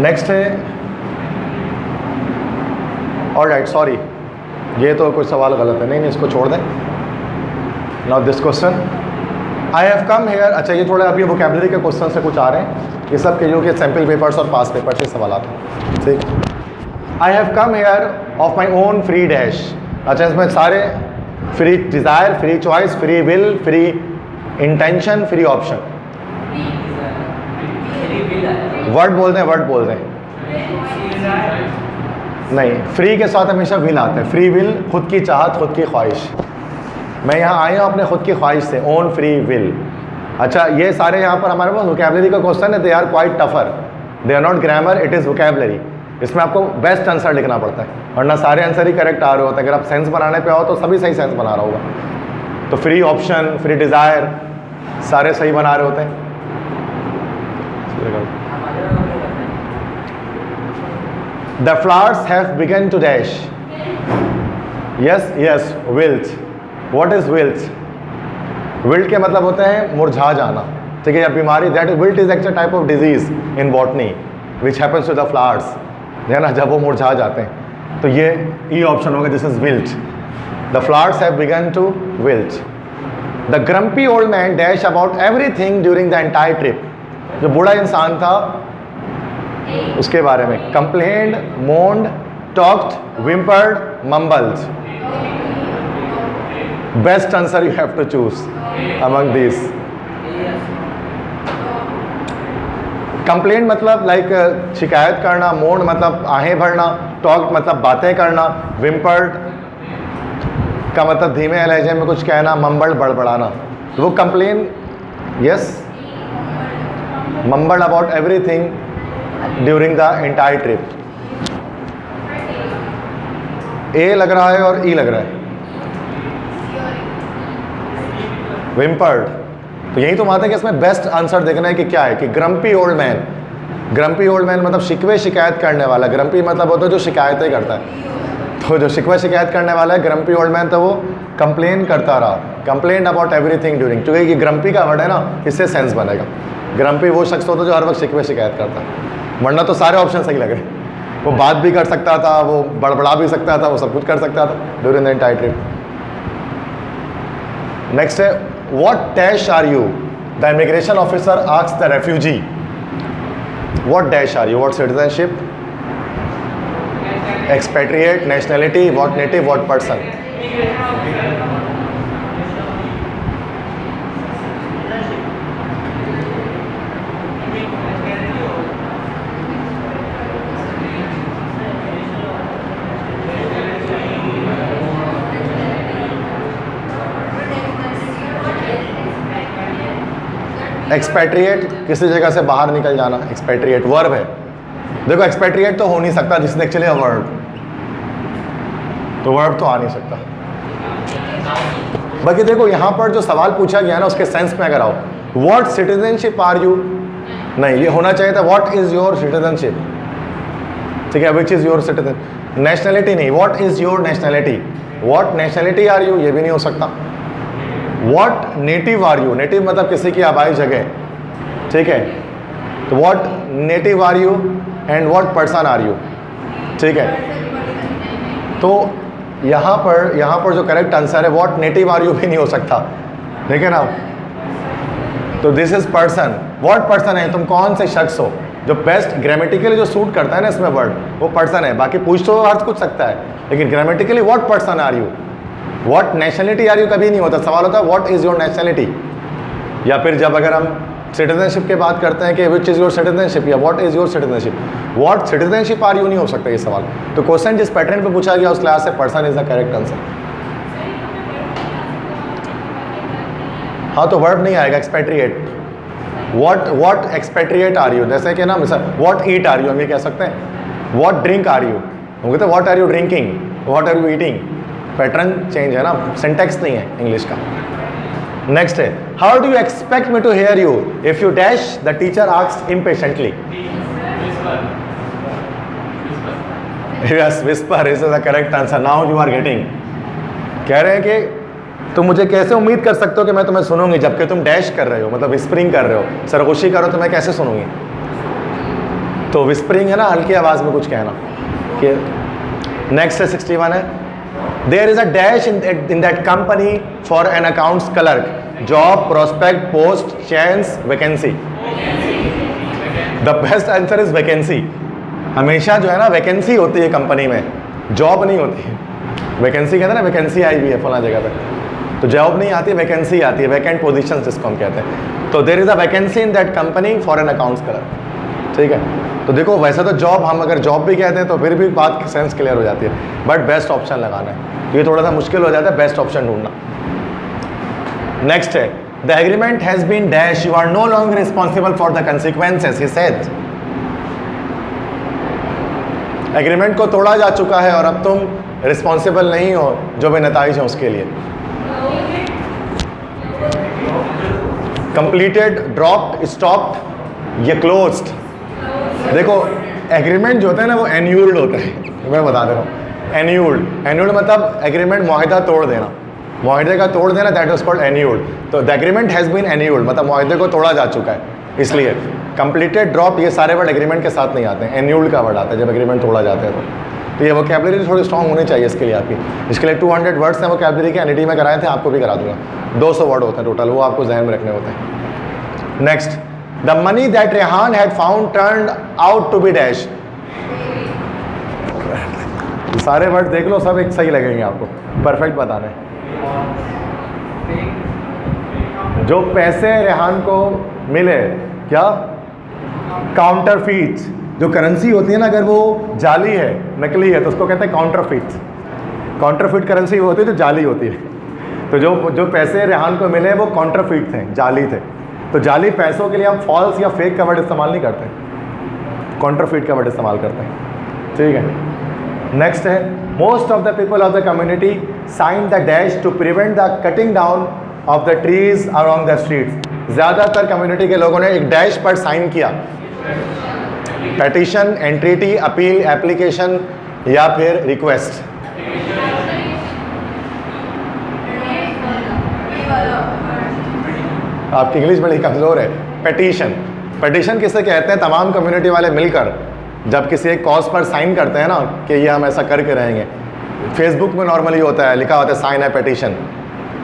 Next है, ऑलराइट सॉरी ये तो कोई सवाल गलत है, नहीं इसको छोड़ दें. Now this question, I have come here. अच्छा ये थोड़ा अभी वोकैबुलरी के क्वेश्चन से कुछ आ रहे हैं, ये सब के जो कि सैम्पल पेपर्स और पास पेपर से सवाल आते हैं, ठीक. I have come here of my own free dash. अच्छा इसमें सारे free desire, free choice, free will, free intention, free option. Word बोल दें, वर्ड बोल दें. नहीं, फ्री के साथ हमेशा विल आता है. फ्री विल, खुद की चाहत, खुद की ख्वाहिश. मैं यहाँ आया हूँ अपने खुद की ख्वाहिश से, ओन फ्री विल. अच्छा ये सारे यहाँ पर हमारे पास वोकैबुलरी का क्वेश्चन है, they are quite tougher, they are not grammar, it is vocabulary. इसमें आपको बेस्ट आंसर लिखना पड़ता है, वरना सारे आंसर ही करेक्ट आ रहे होते हैं. अगर आप सेंस बनाने पे आओ तो सभी सही सेंस बना रहा होगा. तो फ्री ऑप्शन, फ्री डिज़ायर सारे सही बना रहे होते हैं. The flowers have begun to dash. Yes, yes, wilt. What is wilt? Wilt के मतलब होते हैं मुरझा जाना, ठीक है, या बीमारी. That wilt is actually a type of disease in botany which happens to the flowers, है ना, जब वो मुरझा जाते हैं. तो ये ई ऑप्शन होगा, this is wilt. The flowers have begun to wilt. The grumpy old man dash about everything during the entire trip. जो बूढ़ा इंसान था उसके बारे में, complained, moaned, talked, whimpered, mumbled. Best answer you have to choose among these. Complaint मतलब like शिकायत करना, मोन मतलब आहें भरना, टॉक मतलब बातें करना, whimpered का मतलब धीमे लहजे में कुछ कहना, mumbled बड़बड़ाना. वो complain, yes, mumbled about everything during the entire trip. A लग रहा है और ई लग रहा है. विम्पर्ड, तो यही तो बात है कि इसमें बेस्ट आंसर देखना है कि क्या है, कि grumpy old man. Grumpy old man मतलब शिकवे शिकायत करने वाला. ग्रम्पी मतलब होता है जो शिकायतें करता है, तो जो शिकवा शिकायत करने वाला है ग्रम्पी ओल्ड मैन, तो वो कंप्लेन करता रहा, कंप्लेन अबाउट एवरीथिंग ड्यूरिंग. क्योंकि ये ग्रम्पी का वर्ड है ना, इससे सेंस बनेगा. ग्रम्पी वो शख्स होता है जो हर वक्त शिकवे शिकायत करता है, वरना तो सारे ऑप्शन सही लग रहे. वो बात भी कर सकता था, वो बड़बड़ा भी सकता था, वो सब कुछ कर सकता था during the entire trip. Next है, what dash are you? The immigration officer asks the refugee. What dash are you? What citizenship, expatriate, nationality, what native, what person. Expatriate किसी जगह से बाहर निकल जाना, एक्सपेट्रिएट वर्ब है. देखो एक्सपेट्रिएट तो हो नहीं सकता, जिसने एक्चुअली वर्ब, तो वर्ब तो आ नहीं सकता. बाकी देखो यहाँ पर जो सवाल पूछा गया ना, उसके सेंस में अगर आओ, व्हाट सिटीजनशिप आर यू, नहीं, ये होना चाहिए था व्हाट इज योर सिटीजनशिप, ठीक है, which is your citizen. Nationality नहीं, what is your nationality, what nationality are you, ये भी नहीं हो सकता. What native are you, native मतलब किसी की आबाई जगह, ठीक है, तो what native are you and what person are you, ठीक है. तो यहाँ पर जो करेक्ट आंसर है व्हाट नेटिव आर यू भी नहीं हो सकता, ठीक है ना. तो this is person. What person है, तुम कौन से शख्स हो. जो बेस्ट ग्रामेटिकली जो सूट करता है ना इसमें वर्ड, वो पर्सन है. बाकी पूछ तो अर्थ कुछ सकता है, लेकिन grammatically what person are you. What nationality are you कभी नहीं होता. सवाल होता है व्हाट इज़ योर नेशनलिटी, या फिर जब अगर हम सिटीजनशिप की बात करते हैं कि विच इज़ योर सिटीजनशिप या what is your citizenship, what citizenship are you नहीं हो सकता ये सवाल. तो क्वेश्चन जिस पैटर्न पे पूछा गया उस क्लास से person is the correct answer. हाँ तो वर्ब नहीं आएगा, expatriate. What expatriate are you, जैसे कि ना मिसाल व्हाट ईट आर यू हम ये कह सकते हैं. व्हाट ड्रिंक आर यू, हम कहते हैं what are you drinking, what are you eating, pattern change है ना, सिंटेक्स नहीं है इंग्लिश का। नेक्स्ट है, how do you expect me to hear you if you dash, the teacher asked impatiently. Yes, whisper is the correct answer, now you are getting. कह रहे हैं कि तुम मुझे कैसे उम्मीद कर सकते हो कि मैं तुम्हें सुनूंगी जबकि तुम डैश कर रहे हो, मतलब विस्परिंग कर रहे हो, सरगोशी कर रहे हो, तो मैं कैसे सुनूंगी। तो विस्परिंग है ना, हल्की आवाज में कुछ कहना। कि नेक्स्ट है 61 है, there is a dash in that company for an accounts clerk, job, prospect, post, chance, vacancy. The best answer is vacancy. हमेशा जो है ना वैकेंसी होती है कंपनी में, जॉब नहीं होती है। वैकेंसी कहते हैं ना, वैकेंसी आई हुई है फला जगह पे, तो जॉब नहीं आती है, वैकेंसी आती है, वैकेंट पोजीशन जिसको हम कहते हैं। तो there is a vacancy in that company for an accounts clerk. ठीक है, तो देखो वैसे तो जॉब, हम अगर जॉब भी कहते हैं तो फिर भी बात की सेंस क्लियर हो जाती है, बट बेस्ट ऑप्शन लगाना है, ये थोड़ा सा मुश्किल हो जाता है बेस्ट ऑप्शन ढूंढना। नेक्स्ट है, the agreement has been dash, you are no longer responsible for the consequences, he said. Agreement को तोड़ा जा चुका है और अब तुम रिस्पॉन्सिबल नहीं हो जो भी नताइज हैं उसके लिए। कंप्लीटेड, ड्रॉप्ड, स्टॉप्ड, ये क्लोज्ड। देखो एग्रीमेंट जो होता है ना वो एन्यूल्ड होता है, मैं बता दे रहा हूँ। एन्यूल्ड, एन्यूल्ड मतलब एग्रीमेंट, मुआहिदा तोड़ देना, मुआहिदे का तोड़ देना, दैट इज कॉल्ड एन्यूल्ड। तो the agreement has been annulled मतलब मुआहिदे को तोड़ा जा चुका है, इसलिए। कंप्लीटेड, ड्रॉप, ये सारे वर्ड एग्रीमेंट के साथ नहीं आते हैं, एन्यूल्ड का वर्ड आता है जब एग्रीमेंट तोड़ा जाता है। तो ये वोकैबुलरी थोड़ी स्ट्रॉन्ग होनी चाहिए इसके लिए आपकी। इसके लिए 200 वर्ड्स हैं वोकैबुलरी के, एनईटी में कराए थे, आपको भी करा दूंगा। 200 वर्ड होते हैं टोटल, वो आपको जहन में रखने होते हैं। Next, the money that Rehan had found turned out to be dash. सारे वर्ड देख लो, सब एक सही लगेंगे आपको, परफेक्ट बताने। जो पैसे रेहान को मिले, क्या, काउंटरफीट। जो करेंसी होती है ना, अगर वो जाली है, नकली है, तो उसको कहते हैं काउंटरफीट। काउंटरफीट करेंसी वो होती है जो जाली होती है। तो जो पैसे रेहान को मिले वो काउंटरफीट थे, जाली थे। तो जाली पैसों के लिए हम फॉल्स या फेक का वर्ड इस्तेमाल नहीं करते, काउंटरफीट का वर्ड इस्तेमाल करते हैं। ठीक है, नेक्स्ट है, most of the people of the community sign the dash to prevent the cutting down of the trees along the streets. ज़्यादातर कम्युनिटी के लोगों ने एक डैश पर साइन किया। पेटिशन, एंट्रीटी, अपील, एप्लीकेशन या फिर रिक्वेस्ट। आपकी इंग्लिश बड़ी कमज़ोर है। पेटिशन, पेटिशन किसे कहते हैं, तमाम कम्युनिटी वाले मिलकर जब किसी एक कॉज पर साइन करते हैं ना कि ये हम ऐसा करके रहेंगे। फेसबुक में नॉर्मली होता है, लिखा होता है साइन है पेटिशन,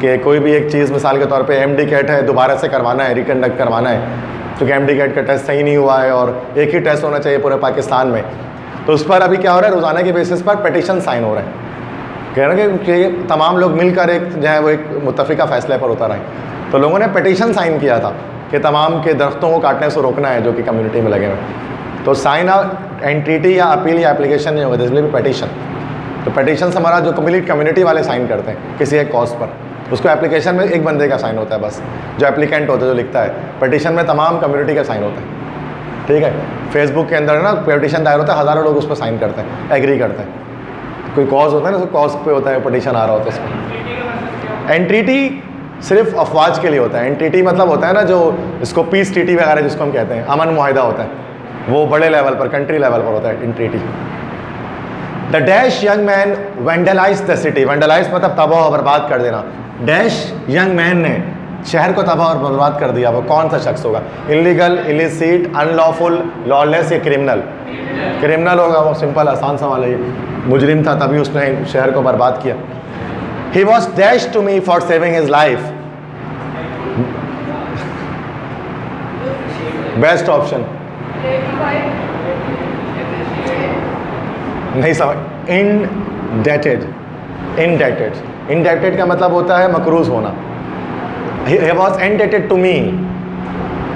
कि कोई भी एक चीज़ मिसाल के तौर पे एमडी कैट है, दोबारा से करवाना है, रिकंडक्ट करवाना है, क्योंकि एमडी कैट का टेस्ट सही नहीं हुआ है और एक ही टेस्ट होना चाहिए पूरे पाकिस्तान में। तो उस पर अभी क्या हो रहा है, रोज़ाना के बेसिस पर पेटिशन साइन हो रहे हैं। कह रहे हैं कि तमाम लोग मिलकर एक जो है वो एक मुत्तफ़िका फ़ैसले पर उतर आए। तो लोगों ने पेटिशन साइन किया था कि तमाम के दरख्तों को काटने से रोकना है जो कि कम्युनिटी में लगे हुए। तो साइन एंट्रीटी या अपील या एप्लीकेशन नहीं होगा, इसलिए भी पेटिशन। तो पेटिशन से हमारा जो कंप्लीट कम्युनिटी वाले साइन करते हैं किसी एक कॉज पर, उसको एप्लीकेशन में एक बंदे का साइन होता है बस, जो एप्लीकेंट होता है, जो लिखता है। पेटिशन में तमाम कम्युनिटी का साइन होता है। ठीक है, फेसबुक के अंदर ना पेटिशन दायर होता है, हज़ारों लोग उस पर साइन करते हैं, एग्री करते हैं। कोई कॉज होता है ना, कॉज पे होता है पेटिशन आ रहा होता है इसमें। एंट्रीटी सिर्फ अफवाज के लिए होता है। एंट्रीटी मतलब होता है ना जो इसको पीस ट्रीटी वगैरह जिसको हम कहते हैं, अमन मुआहिदा होता है, वो बड़े लेवल पर, कंट्री लेवल पर होता है entreaty. The dash young man vandalised the city. Vandalise मतलब तबाह और बर्बाद कर देना। डैश यंग मैन ने शहर को तबाह और बर्बाद कर दिया। वो कौन सा शख्स होगा? इलीगल, इलिसिट, अनलॉफुल, लॉलेस या क्रिमिनल? क्रिमिनल होगा, वो सिंपल आसान सवाल है। मुजरिम था तभी उसने शहर को बर्बाद किया। He was dashed to me for saving his life. Best option. नहीं समझ। Indebted. Indebted. Indebted का मतलब होता है मकरूज होना। He was indebted to me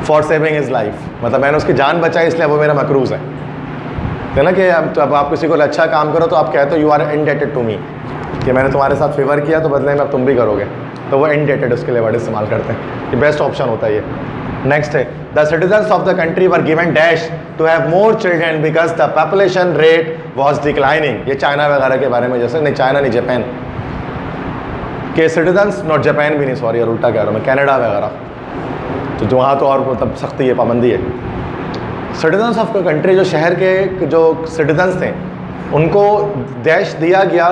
for saving his life. मतलब मैंने उसकी जान बचाई इसलिए वो मेरा मकरूज है ना। कि तो अब आप किसी को अच्छा काम करो तो आप कहते हो you are indebted to me, कि मैंने तुम्हारे साथ फेवर किया तो बदले में अब तुम भी करोगे, तो वो इंडेटेड उसके लिए वर्ड इस्तेमाल करते हैं। ये बेस्ट ऑप्शन होता है ये। नेक्स्ट है the citizens of the country were given dash to have more children because the population rate was declining. ये चाइना वगैरह के बारे में, जैसे नहीं चाइना नहीं जापान के सिटीजन्स, नॉट जापान भी नहीं, सॉरी यार उल्टा कह रहा हूँ मैं, कनाडा वगैरह, तो वहाँ तो और मतलब सख्ती है, पाबंदी है। सिटीजन्स ऑफ द कंट्री, जो शहर के जो सिटीजन्स थे उनको डैश दिया गया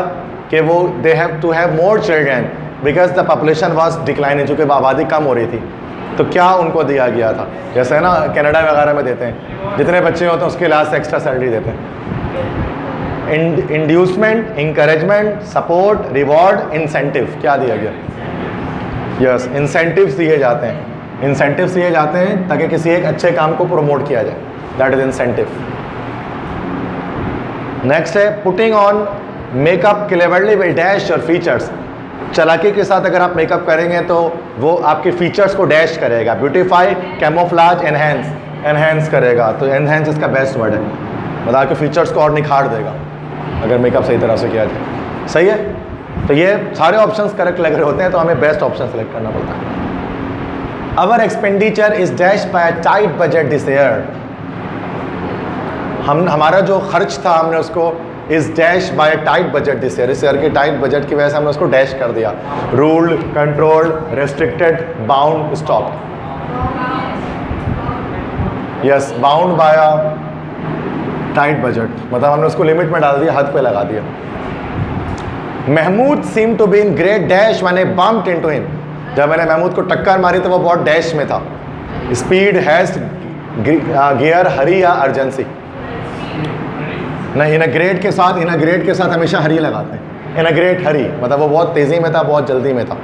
कि वो they have to have more children because the population was declining, चूँकि आबादी कम हो रही थी। तो क्या उनको दिया गया था, जैसे है ना कनाडा वगैरह में देते हैं, जितने बच्चे होते हैं उसके लिहाज से एक्स्ट्रा सैलरी देते हैं। Inducement, encouragement, support, reward, incentive, क्या दिया गया? यस, इंसेंटिव्स दिए जाते हैं। इंसेंटिव्स दिए जाते हैं ताकि किसी एक अच्छे काम को प्रमोट किया जाए, दैट इज इंसेंटिव। नेक्स्ट है putting on makeup cleverly will dash your features. चालाकी के साथ अगर आप मेकअप करेंगे तो वो आपके फीचर्स को डैश करेगा। ब्यूटीफाई, कैमोफ्लाज, एनहेंस, एनहेंस करेगा। तो एनहेंस इसका बेस्ट वर्ड है, मतलब आपके फीचर्स को और निखार देगा अगर मेकअप सही तरह से किया जाए। सही है, तो ये सारे ऑप्शंस करेक्ट लग रहे होते हैं, तो हमें बेस्ट ऑप्शन सेलेक्ट करना पड़ता है। Our expenditure is dash by tight budget this year. हमारा जो खर्च था हमने उसको is dash by tight budget this year, इस ईयर के टाइट बजट की वजह से हमने उसको डैश कर दिया। Ruled, controlled, restricted, bound, stop. Yes, bound by tight budget, मतलब हमने उसको लिमिट में डाल दिया, हद पे लगा दिया। Mahmood seem to be in great dash when I bumped into him. जब मैंने महमूद को टक्कर मारी तो वो बहुत डैश में था। स्पीड, हैस्ट, गियर, हरी या अर्जेंसी। नहीं, इन ग्रेट के साथ हमेशा हरी लगाते हैं। इन ग्रेट हरी, मतलब वो बहुत तेज़ी में था, बहुत जल्दी में था,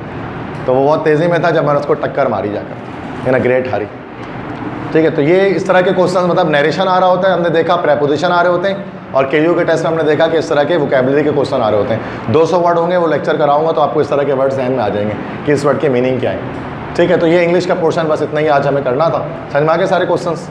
तो वो बहुत तेज़ी में था जब मैंने उसको टक्कर मारी जाकर। इन ग्रेट हरी, ठीक है। तो ये इस तरह के क्वेश्चन, मतलब नरेशन आ रहा होता है, हमने देखा प्रेपोजिशन आ रहे होते हैं, और केयू के टेस्ट में हमने देखा कि इस तरह के वोकैबुलरी के क्वेश्चन आ रहे होते हैं। 200 वर्ड होंगे, वो लेक्चर कराऊंगा तो आपको इस तरह के वर्ड जहन में आ जाएंगे कि इस वर्ड की मीनिंग क्या है। ठीक है, तो ये इंग्लिश का पोर्शन बस इतना ही आज हमें करना था। समझ में आ गए सारे क्वेश्चंस?